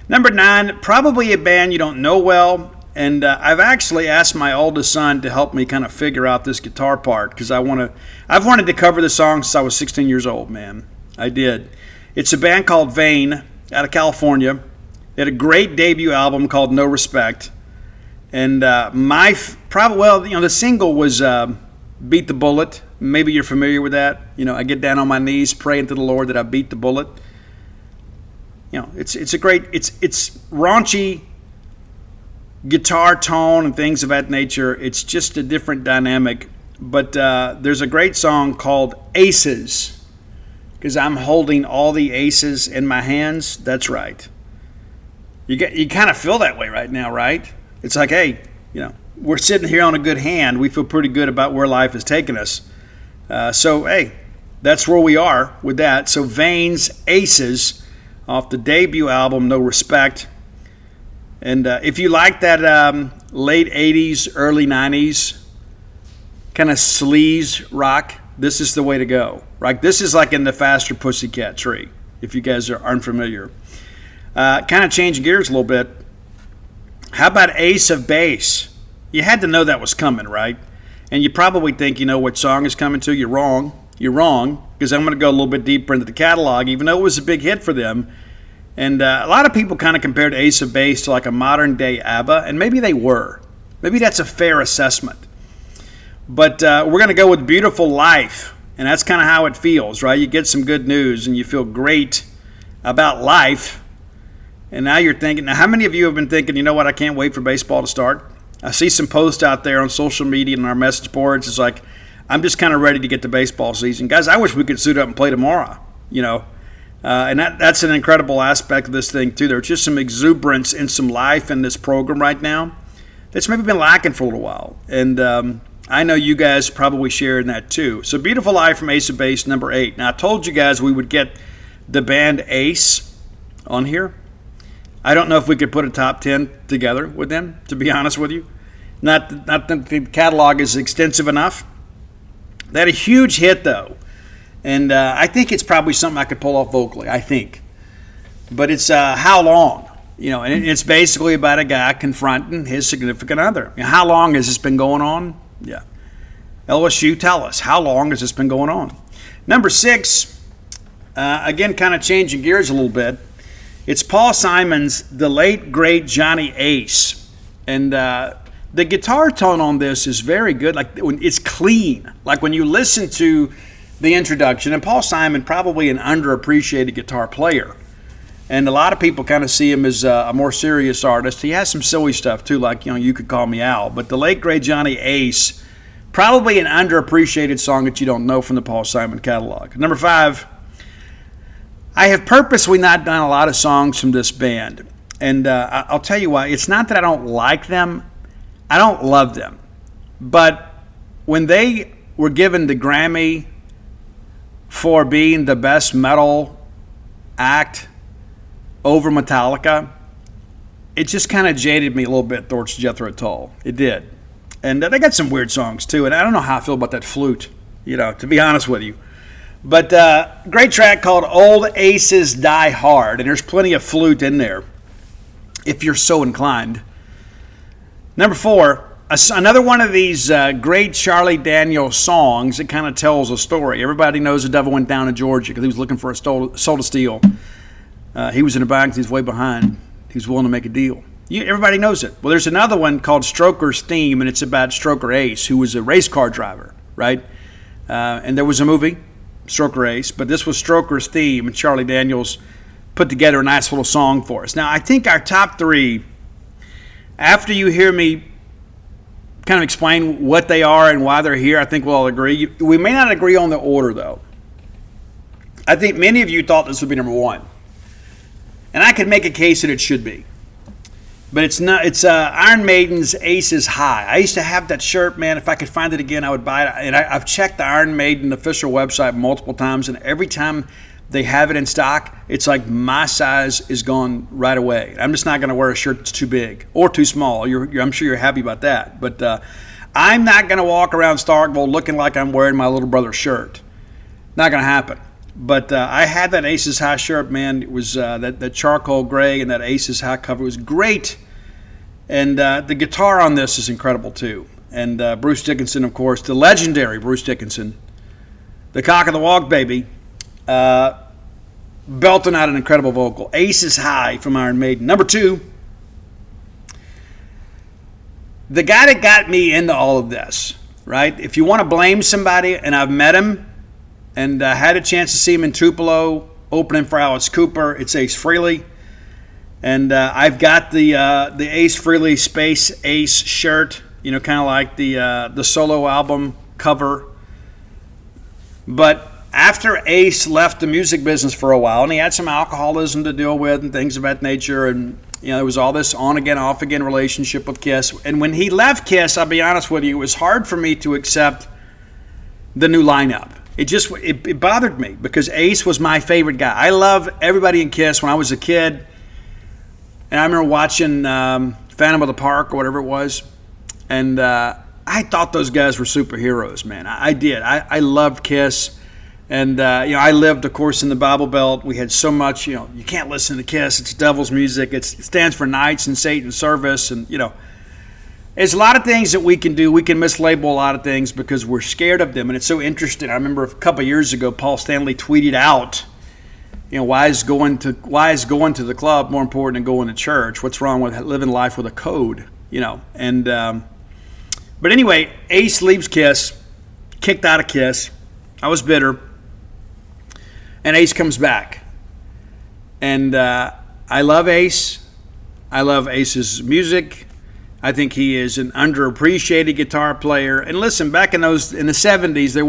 Number 9, probably a band you don't know well. And I've actually asked my oldest son to help me kind of figure out this guitar part because I've wanted to cover the song since I was 16 years old, man. I did. It's a band called Vane out of California. They had a great debut album called No Respect. And the single was Beat the Bullet. Maybe you're familiar with that. I get down on my knees praying to the Lord that I beat the bullet. It's raunchy guitar tone and things of that nature. It's just a different dynamic. But there's a great song called Aces, because I'm holding all the aces in my hands. That's right. You kind of feel that way right now, right? It's like, hey, we're sitting here on a good hand. We feel pretty good about where life has taken us. So, hey, that's where we are with that. So Vane's Aces off the debut album, No Respect. And if you like that late 80s, early 90s kind of sleaze rock, this is the way to go. Right? This is like in the Faster Pussycat Tree, if you guys are unfamiliar. Kind of change gears a little bit. How about Ace of Base? You had to know that was coming, right? And you probably think you know what song is coming to. You're wrong. You're wrong, because I'm going to go a little bit deeper into the catalog, even though it was a big hit for them. And a lot of people kind of compared Ace of Base to like a modern-day ABBA, and maybe they were. Maybe that's a fair assessment. But we're going to go with Beautiful Life, and that's kind of how it feels, right? You get some good news, and you feel great about life. And now you're thinking, now how many of you have been thinking, you know what, I can't wait for baseball to start? I see some posts out there on social media and our message boards. It's like, I'm just kind of ready to get to baseball season. Guys, I wish we could suit up and play tomorrow, And that's an incredible aspect of this thing, too. There's just some exuberance and some life in this program right now that's maybe been lacking for a little while. And I know you guys probably share in that, too. So Beautiful Life from Ace of Base, number 8. Now, I told you guys we would get the band Ace on here. I don't know if we could put a top 10 together with them, to be honest with you. Not that the catalog is extensive enough. They had a huge hit, though. And I think it's probably something I could pull off vocally, I think. But it's How Long? And it's basically about a guy confronting his significant other. How long has this been going on? Yeah. LSU, tell us. How long has this been going on? Number 6, again, kind of changing gears a little bit. It's Paul Simon's The Late, Great Johnny Ace. And The guitar tone on this is very good. Like it's clean. Like when you listen to the introduction, and Paul Simon, probably an underappreciated guitar player. And a lot of people kind of see him as a more serious artist. He has some silly stuff too, like, You Could Call Me Al. But the late, great Johnny Ace, probably an underappreciated song that you don't know from the Paul Simon catalog. Number 5, I have purposely not done a lot of songs from this band. And I'll tell you why. It's not that I don't like them. I don't love them. But when they were given the Grammy for being the best metal act over Metallica, it just kind of jaded me a little bit towards Jethro Tull. It did. And they got some weird songs too. And I don't know how I feel about that flute, to be honest with you. But great track called Old Aces Die Hard. And there's plenty of flute in there, if you're so inclined. Number 4, another one of these great Charlie Daniels songs that kind of tells a story. Everybody knows the devil went down to Georgia because he was looking for a soul to steal. He was in the back, he was way behind. He was willing to make a deal. Everybody knows it. Well, there's another one called Stroker's Theme, and it's about Stroker Ace, who was a race car driver, right? And there was a movie, Stroker Ace, but this was Stroker's Theme, and Charlie Daniels put together a nice little song for us. Now, I think our top 3, after you hear me kind of explain what they are and why they're here, I think we'll all agree. We may not agree on the order, though. I think many of you thought this would be number 1. And I could make a case that it should be. But it's not. It's Iron Maiden's Aces High. I used to have that shirt, man. If I could find it again, I would buy it. And I've checked the Iron Maiden official website multiple times, and every time they have it in stock, it's like my size is gone right away. I'm just not going to wear a shirt that's too big or too small. I'm sure you're happy about that. But I'm not going to walk around Starkville looking like I'm wearing my little brother's shirt. Not going to happen. But I had that Aces High shirt, man. It was that charcoal gray and that Aces High cover was great. And the guitar on this is incredible, too. And Bruce Dickinson, of course, the legendary Bruce Dickinson, the cock of the walk, baby, belting out an incredible vocal. Aces High from Iron Maiden. Number 2, the guy that got me into all of this, right? If you want to blame somebody, and I've met him, and had a chance to see him in Tupelo opening for Alice Cooper, it's Ace Frehley. And I've got the Ace Frehley Space Ace shirt, kind of like the solo album cover. But after Ace left the music business for a while, and he had some alcoholism to deal with and things of that nature, and there was all this on-again, off-again relationship with Kiss. And when he left Kiss, I'll be honest with you, it was hard for me to accept the new lineup. It bothered me because Ace was my favorite guy. I love everybody in Kiss when I was a kid. And I remember watching Phantom of the Park or whatever it was. And I thought those guys were superheroes, man. I did. I loved Kiss. And, I lived, of course, in the Bible Belt. We had so much, you can't listen to Kiss. It's devil's music. It stands for Knights in Satan's Service. And, there's a lot of things that we can do. We can mislabel a lot of things because we're scared of them. And it's so interesting. I remember a couple of years ago, Paul Stanley tweeted out, why is going to the club more important than going to church? What's wrong with living life with a code? And but anyway, Ace leaves Kiss, kicked out of Kiss. I was bitter. And Ace comes back. And I love Ace. I love Ace's music. I think he is an underappreciated guitar player. And listen, back in the 70s, there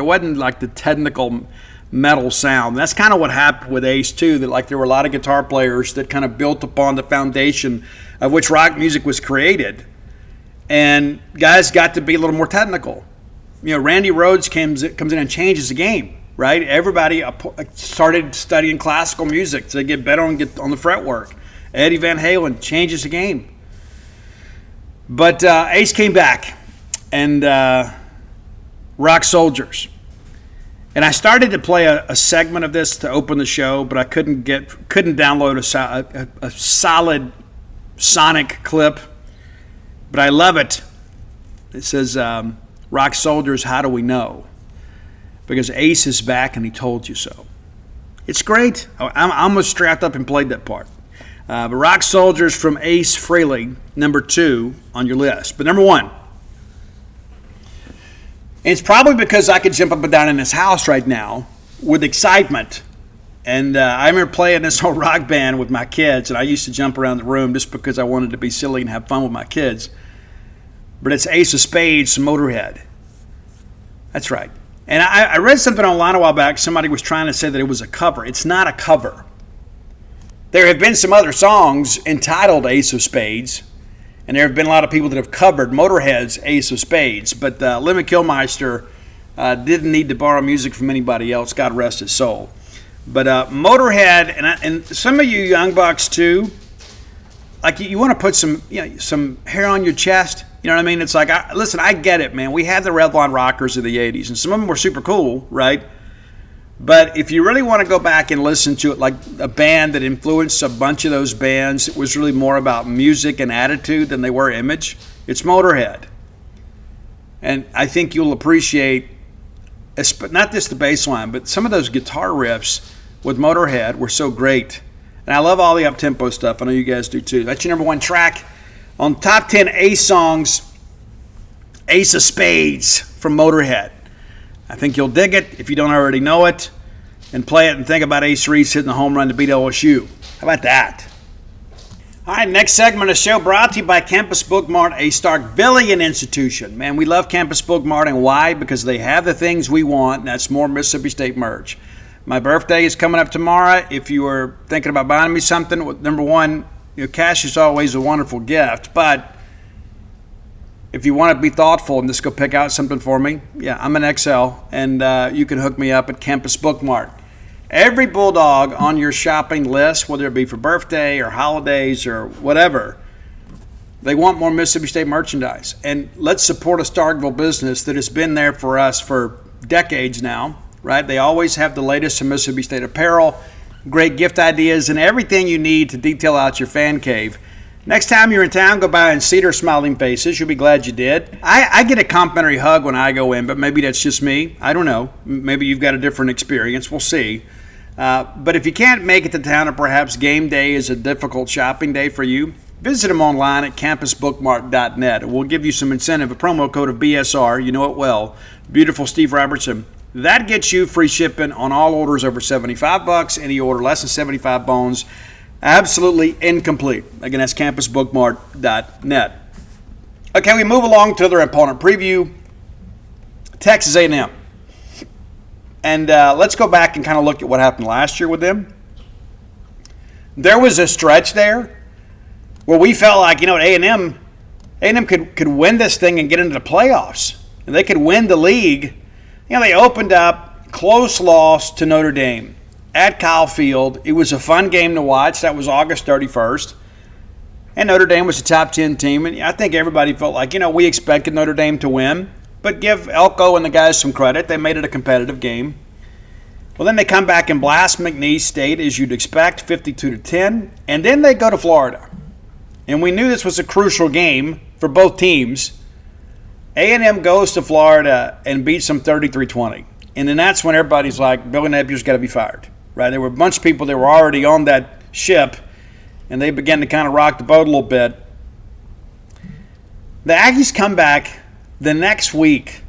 wasn't like the technical metal sound. That's kind of what happened with Ace too. That there were a lot of guitar players that kind of built upon the foundation of which rock music was created, and guys got to be a little more technical. Randy Rhoads comes in and changes the game. Right? Everybody started studying classical music to get better and get on the fretwork. Eddie Van Halen changes the game. But Ace came back, and Rock Soldiers. And I started to play a segment of this to open the show, but I couldn't download a solid sonic clip. But I love it. It says, Rock Soldiers, how do we know? Because Ace is back and he told you so. It's great. I'm almost strapped up and played that part. But Rock Soldiers from Ace Frehley, number 2 on your list. But number 1. And it's probably because I could jump up and down in this house right now with excitement. And I remember playing this whole rock band with my kids, and I used to jump around the room just because I wanted to be silly and have fun with my kids. But it's Ace of Spades, Motorhead. That's right. And I read something online a while back. Somebody was trying to say that it was a cover. It's not a cover. There have been some other songs entitled Ace of Spades, and there have been a lot of people that have covered Motorhead's Ace of Spades. But Lemmy Kilmister didn't need to borrow music from anybody else. God rest his soul. But Motorhead, and some of you young bucks too, like you want to put some hair on your chest. You know what I mean? It's like, listen, I get it, man. We had the Revlon rockers of the 80s, and some of them were super cool, right? But if you really want to go back and listen to it, like a band that influenced a bunch of those bands, it was really more about music and attitude than they were image, it's Motorhead. And I think you'll appreciate, not just the bass line, but some of those guitar riffs with Motorhead were so great. And I love all the up-tempo stuff. I know you guys do too. That's your number 1 track. On Top 10 Ace songs, Ace of Spades from Motorhead. I think you'll dig it if you don't already know it. And play it and think about Ace Reese hitting the home run to beat LSU. How about that? All right, next segment of the show brought to you by Campus Bookmart, a Starkvillian institution. Man, we love Campus Bookmart, and why? Because they have the things we want, and that's more Mississippi State merch. My birthday is coming up tomorrow. If you are thinking about buying me something, number 1, cash is always a wonderful gift, but if you want to be thoughtful and just go pick out something for me, yeah, I'm an XL, and you can hook me up at Campus Bookmart. Every Bulldog on your shopping list, whether it be for birthday or holidays or whatever, they want more Mississippi State merchandise. And let's support a Starkville business that has been there for us for decades now, right? They always have the latest in Mississippi State apparel, great gift ideas, and everything you need to detail out your fan cave. Next time you're in town, go by and see their smiling faces. You'll be glad you did. I get a complimentary hug when I go in, but maybe that's just me. I don't know. Maybe you've got a different experience. We'll see. But if you can't make it to town, or perhaps game day is a difficult shopping day for you, visit them online at campusbookmart.net. We'll give you some incentive, a promo code of BSR. You know it well. Beautiful Steve Robertson. That gets you free shipping on all orders over $75. Any order less than 75 bones, absolutely incomplete. Again, that's campusbookmart.net. Okay, we move along to their opponent preview, Texas A&M. And let's go back and kind of look at what happened last year with them. There was a stretch there where we felt like, A&M could win this thing and get into the playoffs. And they could win the league. They opened up, close loss to Notre Dame at Kyle Field. It was a fun game to watch. That was August 31st. And Notre Dame was a top 10 team. And I think everybody felt like, we expected Notre Dame to win. But give Elko and the guys some credit. They made it a competitive game. Well, then they come back and blast McNeese State, as you'd expect, 52-10. And then they go to Florida. And we knew this was a crucial game for both teams. A&M goes to Florida and beats them 33-20. And then that's when everybody's like, Billy Napier's got to be fired. Right? There were a bunch of people that were already on that ship, and they began to kind of rock the boat a little bit. The Aggies come back the next week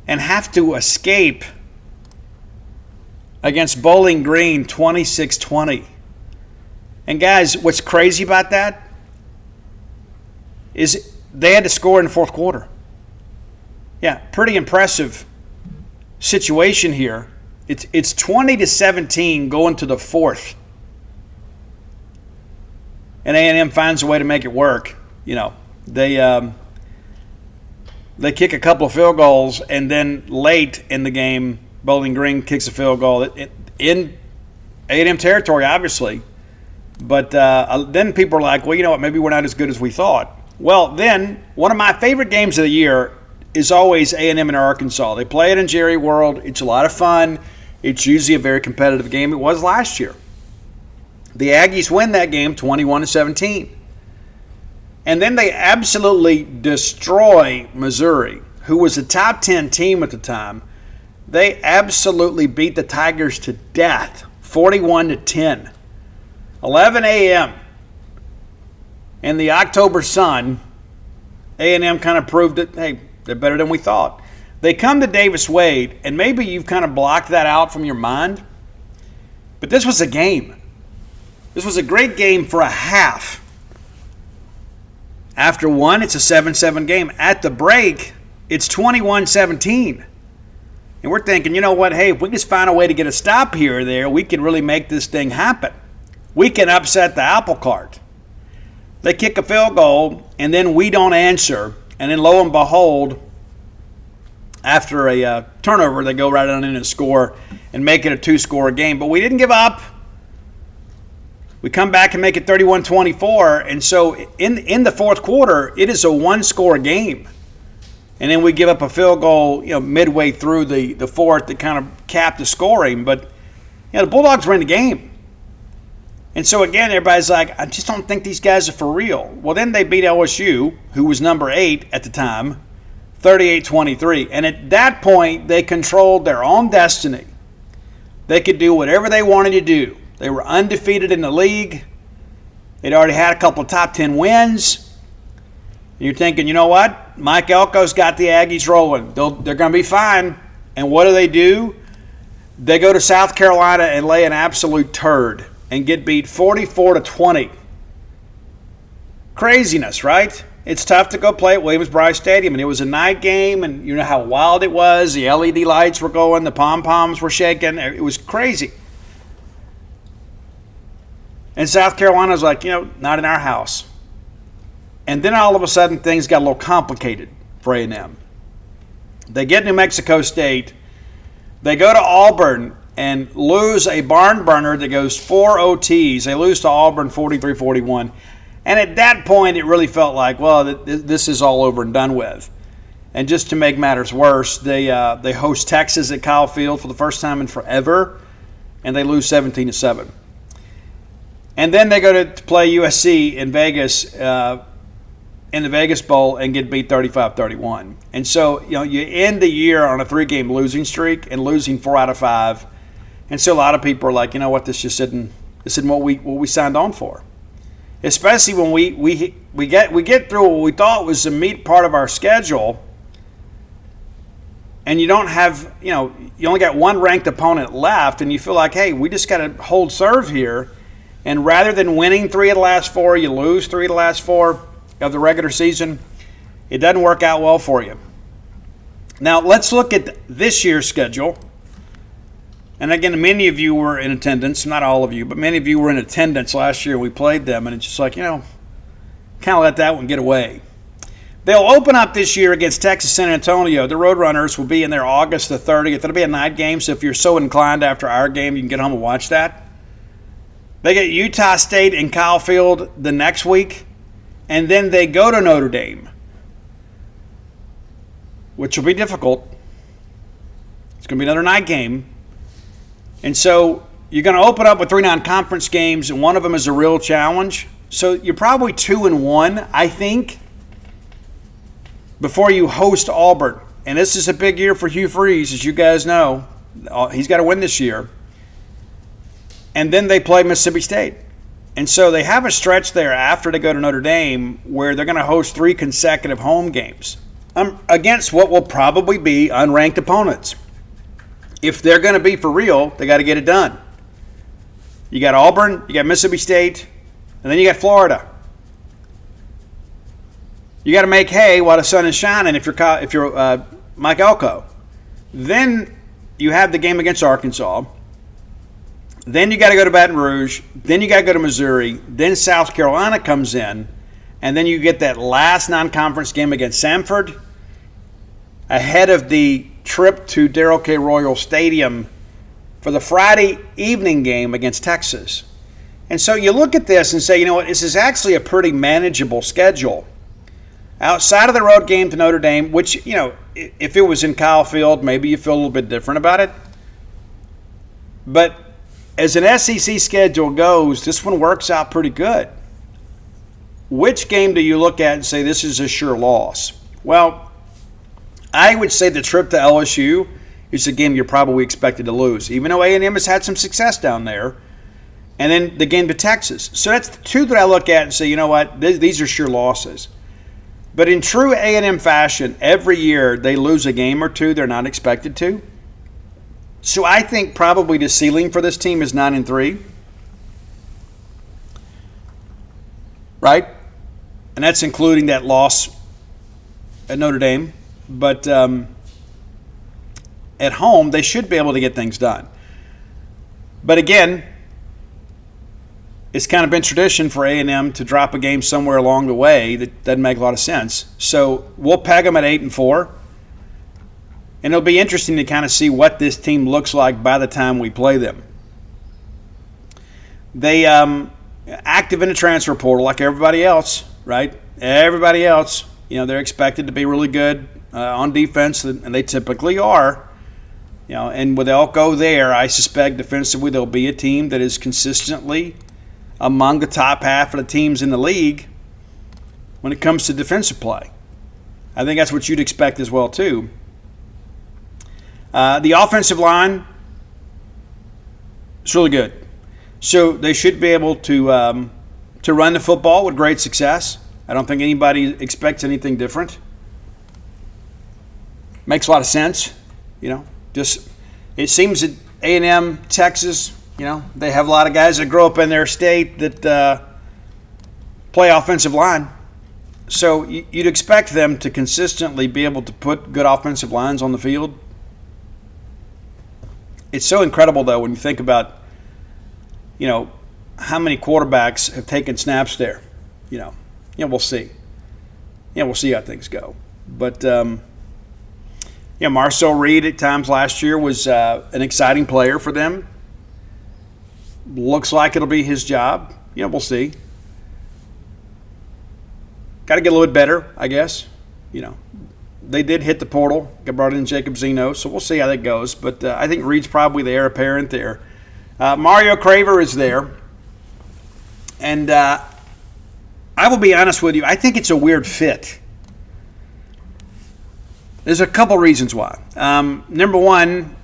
and have to escape against Bowling Green 26-20. And guys, what's crazy about that is they had to score in the fourth quarter. Yeah, pretty impressive situation here. It's 20-17 going to the fourth. And A&M finds a way to make it work. They kick a couple of field goals, and then late in the game, Bowling Green kicks a field goal in A&M territory, obviously. But then people are like, well, you know what, maybe we're not as good as we thought. Well, then, one of my favorite games of the year is always A&M and Arkansas. They play it in Jerry World. It's a lot of fun. It's usually a very competitive game. It was last year. The Aggies win that game 21-17. And then they absolutely destroy Missouri, who was a top 10 team at the time. They absolutely beat the Tigers to death, 41-10. 11 a.m. in the October sun. A&M kind of proved that, hey, they're better than we thought. They come to Davis Wade, and maybe you've kind of blocked that out from your mind, but this was a game. This was a great game for a half. After one, it's a 7-7 game. At the break, it's 21-17. And we're thinking, you know what, hey, if we just find a way to get a stop here or there, we can really make this thing happen. We can upset the apple cart. They kick a field goal, and then we don't answer. And then lo and behold, after a turnover, they go right on in and score and make it a 2-score game. But we didn't give up. We come back and make it 31-24. And so in the fourth quarter, it is a 1-score game. And then we give up a field goal, midway through the fourth that kind of capped the scoring. But the Bulldogs were in the game. And so, again, everybody's like, I just don't think these guys are for real. Well, then they beat LSU, who was number 8 at the time, 38-23. And at that point, they controlled their own destiny. They could do whatever they wanted to do. They were undefeated in the league. They'd already had a couple of top 10 wins. And you're thinking, you know what? Mike Elko's got the Aggies rolling. They're going to be fine. And what do? They go to South Carolina and lay an absolute turd and get beat 44-20. Craziness, right? It's tough to go play at Williams-Brice Stadium, and it was a night game, and you know how wild it was. The LED lights were going, the pom-poms were shaking. It was crazy. And South Carolina's like, not in our house. And then all of a sudden, things got a little complicated for A&M. They get New Mexico State. They go to Auburn and lose a barn burner that goes 4 OTs. They lose to Auburn 43-41. And at that point, it really felt like, well, this is all over and done with. And just to make matters worse, they host Texas at Kyle Field for the first time in forever, and they lose 17-7. And then they go to play USC in Vegas, in the Vegas Bowl, and get beat 35-31. And so, you end the year on a 3-game losing streak and losing 4 out of 5. And so a lot of people are like, you know what, this isn't what we signed on for. Especially when we get through what we thought was the meat part of our schedule, and you don't have, you only got one ranked opponent left, and you feel like, hey, we just got to hold serve here. And rather than winning 3 of the last 4, you lose 3 of the last 4 of the regular season. It doesn't work out well for you. Now, let's look at this year's schedule. And again, many of you were in attendance, not all of you, but many of you were in attendance last year. We played them, and it's just like, kind of let that one get away. They'll open up this year against Texas San Antonio. The Roadrunners will be in there August the 30th. It'll be a night game, so if you're so inclined after our game, you can get home and watch that. They get Utah State and Kyle Field the next week, and then they go to Notre Dame, which will be difficult. It's going to be another night game. And so you're going to open up with 3 non-conference games, and one of them is a real challenge. So you're probably 2-1, I think, before you host Auburn. And this is a big year for Hugh Freeze, as you guys know. He's got to win this year. And then they play Mississippi State. And so they have a stretch there after they go to Notre Dame where they're going to host 3 consecutive home games against what will probably be unranked opponents. If they're going to be for real, they got to get it done. You got Auburn, you got Mississippi State, and then you got Florida. You got to make hay while the sun is shining if you're Mike Elko. Then you have the game against Arkansas. Then you got to go to Baton Rouge. Then you got to go to Missouri. Then South Carolina comes in. And then you get that last non-conference game against Samford ahead of the trip to Darrell K. Royal Stadium for the Friday evening game against Texas. And so you look at this and say, you know what, this is actually a pretty manageable schedule. Outside of the road game to Notre Dame, which, if it was in Kyle Field, maybe you feel a little bit different about it. But as an SEC schedule goes, this one works out pretty good. Which game do you look at and say this is a sure loss? Well, I would say the trip to LSU is a game you're probably expected to lose. Even though A&M has had some success down there, and then the game to Texas. So that's the two that I look at and say, you know what, these are sure losses. But in true A&M fashion, every year they lose a game or two they're not expected to. So I think probably the ceiling for this team is 9-3. Right? And that's including that loss at Notre Dame. But at home, they should be able to get things done. But again, it's kind of been tradition for A&M to drop a game somewhere along the way that doesn't make a lot of sense. So we'll peg them at 8-4. And it'll be interesting to kind of see what this team looks like by the time we play them. They active in the transfer portal like everybody else, right? Everybody else, they're expected to be really good on defense, and they typically are. And they'll go there. I suspect defensively they'll be a team that is consistently among the top half of the teams in the league when it comes to defensive play. I think that's what you'd expect as well, too. The offensive line is really good. So they should be able to run the football with great success. I don't think anybody expects anything different. Makes a lot of sense. Just it seems that A&M, Texas, they have a lot of guys that grow up in their state that play offensive line. So you'd expect them to consistently be able to put good offensive lines on the field. It's so incredible, though, when you think about, how many quarterbacks have taken snaps there. We'll see. We'll see how things go. But, Marcel Reed at times last year was an exciting player for them. Looks like it'll be his job. We'll see. Got to get a little bit better, I guess. They did hit the portal. Got brought in Jacob Zeno, so we'll see how that goes. But I think Reed's probably the heir apparent there. Mario Craver is there. And I will be honest with you, I think it's a weird fit. There's a couple reasons why. Number one,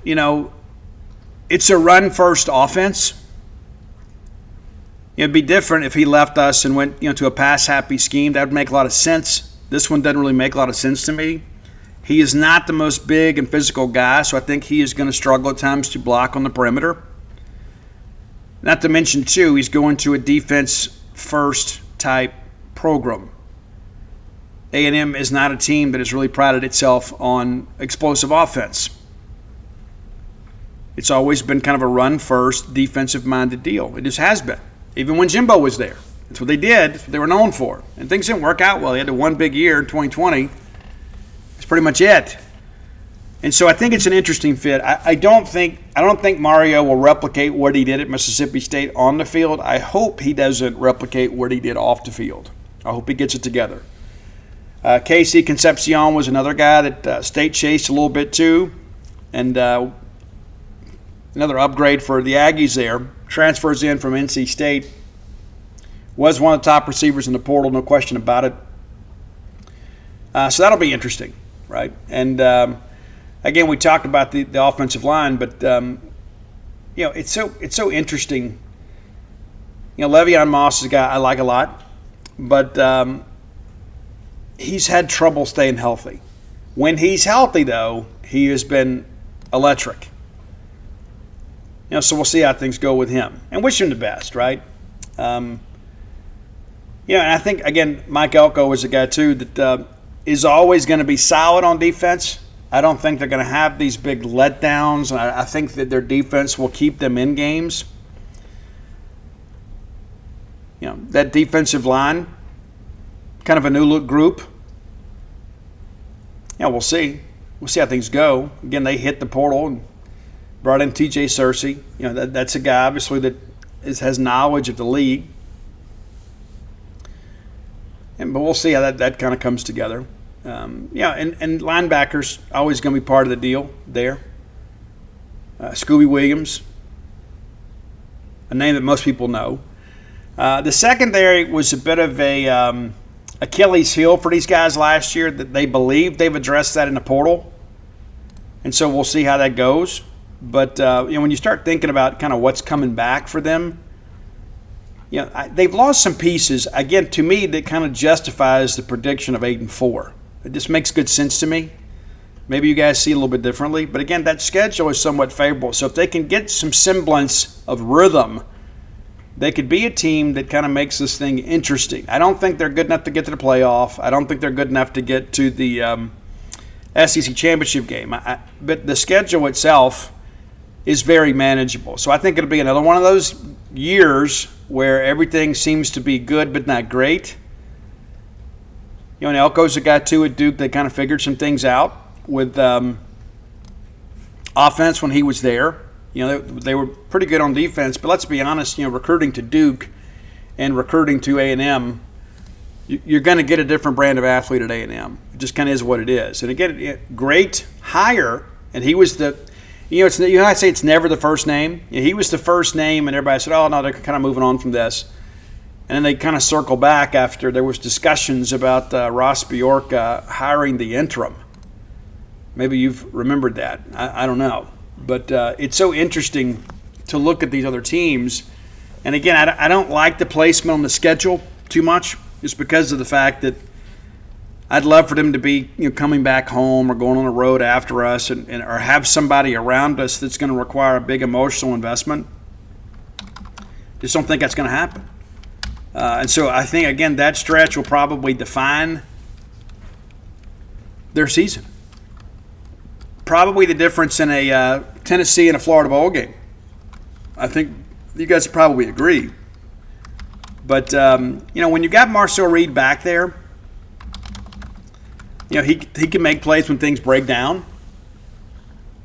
it's a run-first offense. It'd be different if he left us and went, to a pass-happy scheme. That would make a lot of sense. This one doesn't really make a lot of sense to me. He is not the most big and physical guy, so I think he is going to struggle at times to block on the perimeter. Not to mention, too, he's going to a defense-first type program. A&M is not a team that has really prided itself on explosive offense. It's always been kind of a run-first, defensive-minded deal. It just has been. Even when Jimbo was there. That's what they did. That's what they were known for. And things didn't work out well. They had the one big year in 2020. That's pretty much it. And so I think it's an interesting fit. I don't think Mario will replicate what he did at Mississippi State on the field. I hope he doesn't replicate what he did off the field. I hope he gets it together. Casey Concepcion was another guy that State chased a little bit too. And another upgrade for the Aggies there. Transfers in from NC State. Was one of the top receivers in the portal, no question about it. So that'll be interesting, right? And again, we talked about the offensive line, but it's so interesting. Le'Veon Moss is a guy I like a lot, but he's had trouble staying healthy. When he's healthy, though, he has been electric. So we'll see how things go with him, and wish him the best, right? And I think again, Mike Elko is a guy too that is always going to be solid on defense. I don't think they're going to have these big letdowns, and I think that their defense will keep them in games. That defensive line, kind of a new look group. We'll see. We'll see how things go. Again, they hit the portal and brought in T.J. Searcy. That's a guy, obviously, that has knowledge of the league. But we'll see how that kind of comes together. And linebackers always going to be part of the deal there. Scooby Williams, a name that most people know. The secondary was a bit of a Achilles heel for these guys last year. That they believe they've addressed that in the portal, and so we'll see how that goes. But when you start thinking about kind of what's coming back for them, they've lost some pieces. Again, to me, that kind of justifies the prediction of 8-4. It just makes good sense to me. Maybe you guys see it a little bit differently. But again, that schedule is somewhat favorable. So if they can get some semblance of rhythm, they could be a team that kind of makes this thing interesting. I don't think they're good enough to get to the playoff. I don't think they're good enough to get to the SEC championship game. But the schedule itself is very manageable. So I think it'll be another one of those years where everything seems to be good but not great. And Elko's a guy too at Duke. They kind of figured some things out with offense when he was there. They were pretty good on defense, but let's be honest, recruiting to Duke and recruiting to A&M, you're going to get a different brand of athlete at A&M. It just kind of is what it is. And again, great hire, and he was the I say it's never the first name. He was the first name, and everybody said, oh, no, they're kind of moving on from this. And then they kind of circle back after there was discussions about Ross Bjork hiring the interim. Maybe you've remembered that. I don't know. But it's so interesting to look at these other teams. And again, I don't like the placement on the schedule too much, just because of the fact that I'd love for them to be coming back home or going on the road after us and or have somebody around us that's going to require a big emotional investment. Just don't think that's going to happen. And so I think, again, that stretch will probably define their season. Probably the difference in a Tennessee and a Florida bowl game. I think you guys probably agree. But, when you got Marcel Reed back there, he can make plays when things break down.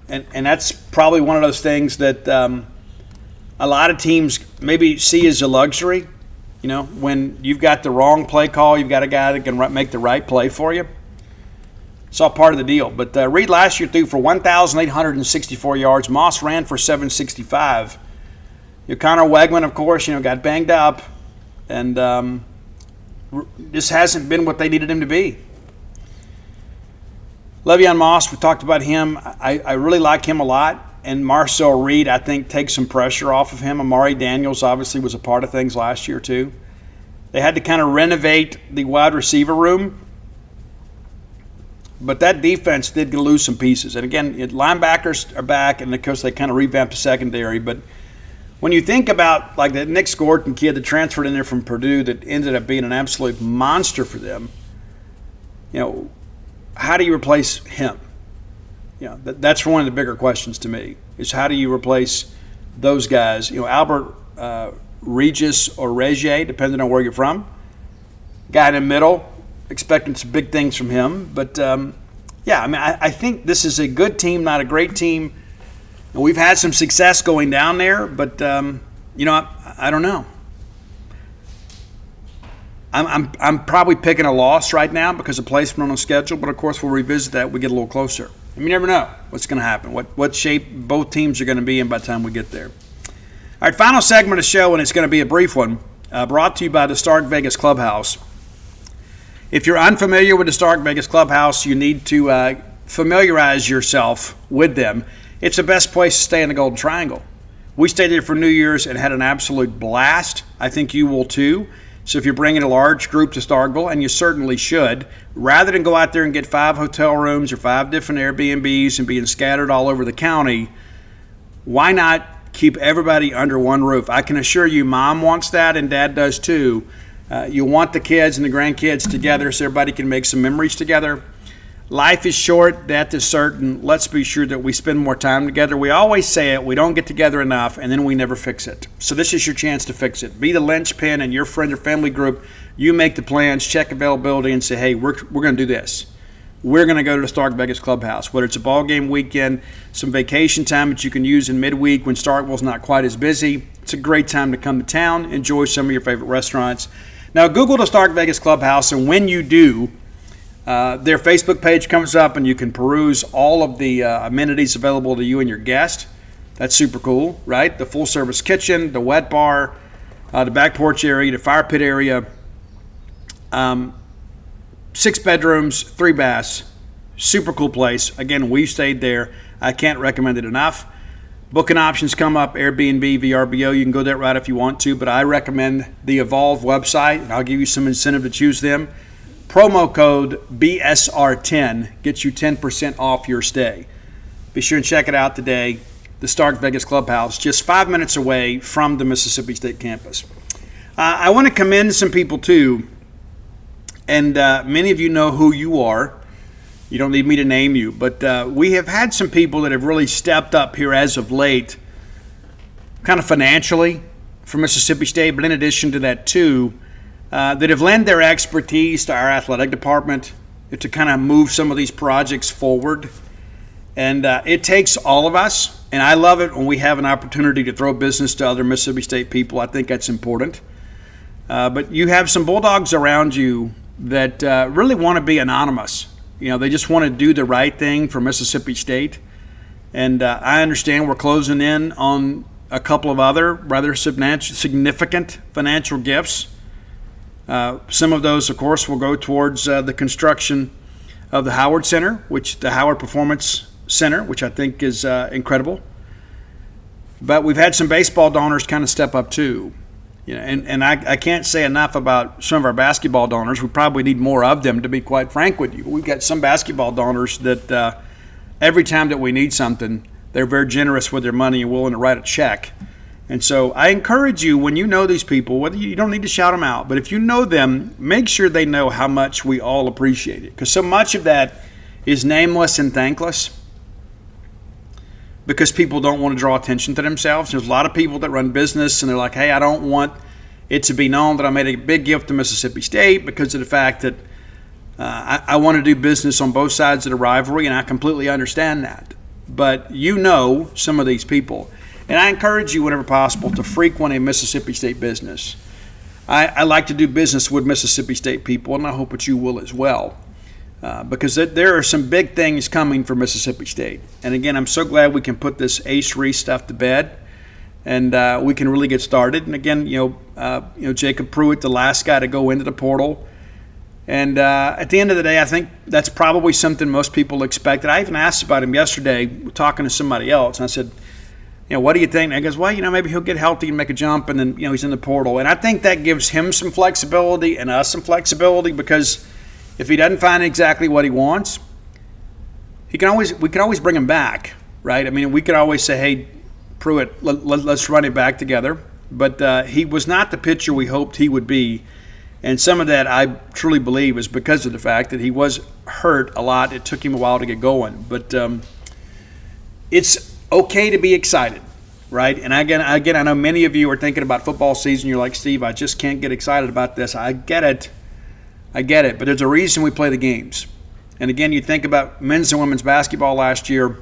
And that's probably one of those things that a lot of teams maybe see as a luxury. When you've got the wrong play call, you've got a guy that can make the right play for you. It's all part of the deal. But Reed last year threw for 1,864 yards. Moss ran for 765. Connor Wegman, of course, got banged up. And this hasn't been what they needed him to be. Le'Veon Moss, we talked about him. I really like him a lot. And Marcel Reed, I think, takes some pressure off of him. Amari Daniels obviously was a part of things last year too. They had to kind of renovate the wide receiver room. But that defense did lose some pieces. And again, linebackers are back, and of course they kind of revamped the secondary. But when you think about like that Nick Scorton kid that transferred in there from Purdue that ended up being an absolute monster for them, how do you replace him? That's one of the bigger questions to me, is how do you replace those guys? Albert Regis or Regier, depending on where you're from. Guy in the middle, expecting some big things from him. But, I think this is a good team, not a great team. And we've had some success going down there, but, I don't know. I'm probably picking a loss right now because of placement on the schedule, but of course we'll revisit that when we get a little closer. You never know what's going to happen, what shape both teams are going to be in by the time we get there. All right, final segment of the show, and it's going to be a brief one, brought to you by the Stark Vegas Clubhouse. If you're unfamiliar with the Stark Vegas Clubhouse, you need to familiarize yourself with them. It's the best place to stay in the Golden Triangle. We stayed there for New Year's and had an absolute blast. I think you will too. So if you're bringing a large group to Starkville, and you certainly should, rather than go out there and get 5 hotel rooms or 5 different Airbnbs and being scattered all over the county, why not keep everybody under one roof? I can assure you Mom wants that and Dad does too. You want the kids and the grandkids together so everybody can make some memories together. Life is short, death is certain. Let's be sure that we spend more time together. We always say it, we don't get together enough, and then we never fix it. So this is your chance to fix it. Be the linchpin in your friend or family group. You make the plans, check availability, and say, hey, we're going to do this. We're going to go to the Stark Vegas Clubhouse, whether it's a ball game weekend, some vacation time that you can use in midweek when Starkville's not quite as busy. It's a great time to come to town, enjoy some of your favorite restaurants. Now, Google the Stark Vegas Clubhouse, and when you do, their Facebook page comes up, and you can peruse all of the amenities available to you and your guest. That's super cool, right? The full-service kitchen, the wet bar, the back porch area, the fire pit area, 6 bedrooms, 3 baths. Super cool place. Again, we stayed there. I can't recommend it enough. Booking options come up, Airbnb, VRBO. You can go that route if you want to, but I recommend the Evolve website, and I'll give you some incentive to choose them. Promo code BSR10 gets you 10% off your stay. Be sure and check it out today. The Stark Vegas Clubhouse, just 5 minutes away from the Mississippi State campus. I want to commend some people too, and many of you know who you are. You don't need me to name you, but we have had some people that have really stepped up here as of late, kind of financially for Mississippi State, but in addition to that too, that have lent their expertise to our athletic department to kind of move some of these projects forward. And it takes all of us, and I love it when we have an opportunity to throw business to other Mississippi State people. I think that's important. But you have some Bulldogs around you that really want to be anonymous. You know, they just want to do the right thing for Mississippi State. And I understand we're closing in on a couple of other rather significant financial gifts. Some of those, of course, will go towards the construction of the Howard Center, the Howard Performance Center, which I think is incredible. But we've had some baseball donors kind of step up too. You know, and I can't say enough about some of our basketball donors. We probably need more of them, to be quite frank with you. We've got some basketball donors that every time that we need something, they're very generous with their money and willing to write a check. And so I encourage you, when you know these people, whether you don't need to shout them out, but if you know them, make sure they know how much we all appreciate it. Because so much of that is nameless and thankless because people don't want to draw attention to themselves. There's a lot of people that run business and they're like, hey, I don't want it to be known that I made a big gift to Mississippi State because of the fact that I want to do business on both sides of the rivalry, and I completely understand that. But you know some of these people. And I encourage you, whenever possible, to frequent a Mississippi State business. I like to do business with Mississippi State people, and I hope that you will as well. Because there are some big things coming for Mississippi State. And again, I'm so glad we can put this Ace Reese stuff to bed, and we can really get started. And again, Jacob Pruitt, the last guy to go into the portal. And at the end of the day, I think that's probably something most people expected. I even asked about him yesterday, talking to somebody else, and I said, what do you think? And he goes, well, maybe he'll get healthy and make a jump, and then, he's in the portal. And I think that gives him some flexibility and us some flexibility, because if he doesn't find exactly what he wants, we can always bring him back, right? I mean, we could always say, hey, Pruitt, let's run it back together. But he was not the pitcher we hoped he would be. And some of that, I truly believe, is because of the fact that he was hurt a lot. It took him a while to get going. But it's okay to be excited, right? And again, I know many of you are thinking about football season. You're like, Steve, I just can't get excited about this. I get it. But there's a reason we play the games. And again, you think about men's and women's basketball last year.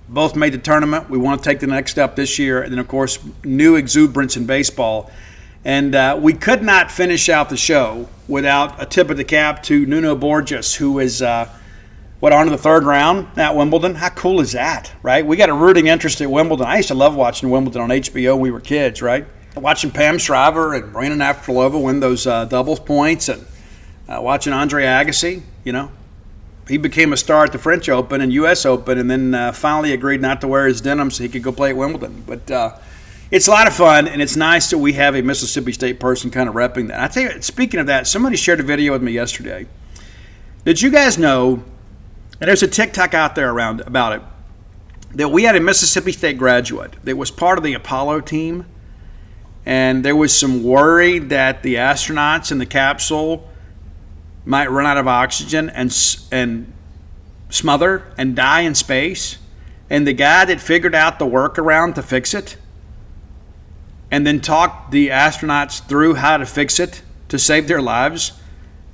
Both made the tournament. We want to take the next step this year. And then, of course, new exuberance in baseball. And we could not finish out the show without a tip of the cap to Nuno Borges, who is, on to the third round at Wimbledon. How cool is that, right? We got a rooting interest at Wimbledon. I used to love watching Wimbledon on HBO when we were kids, right? Watching Pam Shriver and Marina Navratilova win those doubles points, and watching Andre Agassi, He became a star at the French Open and U.S. Open, and then finally agreed not to wear his denim so he could go play at Wimbledon. But it's a lot of fun, and it's nice that we have a Mississippi State person kind of repping that. I tell you, speaking of that, somebody shared a video with me yesterday. Did you guys know, and there's a TikTok out there about it, that we had a Mississippi State graduate that was part of the Apollo team, and there was some worry that the astronauts in the capsule might run out of oxygen and smother and die in space. And the guy that figured out the workaround to fix it and then talked the astronauts through how to fix it to save their lives,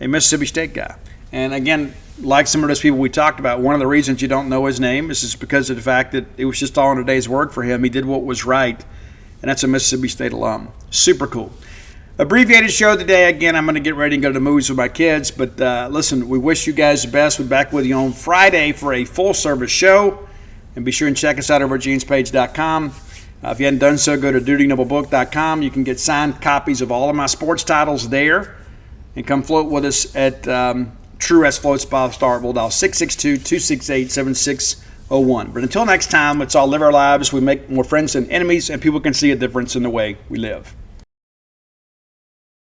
a Mississippi State guy. And again, like some of those people we talked about, one of the reasons you don't know his name is just because of the fact that it was just all in a day's work for him. He did what was right, and that's a Mississippi State alum. Super cool. Abbreviated show today. Again, I'm going to get ready and go to the movies with my kids. But listen, we wish you guys the best. We'll be back with you on Friday for a full-service show. And be sure and check us out over at genespage.com. If you hadn't done so, go to dutynoblebook.com. You can get signed copies of all of my sports titles there. And come float with us at True as Floats by Starkville. Dial 662-268-76 01. But until next time, let's all live our lives. We make more friends than enemies, and people can see a difference in the way we live.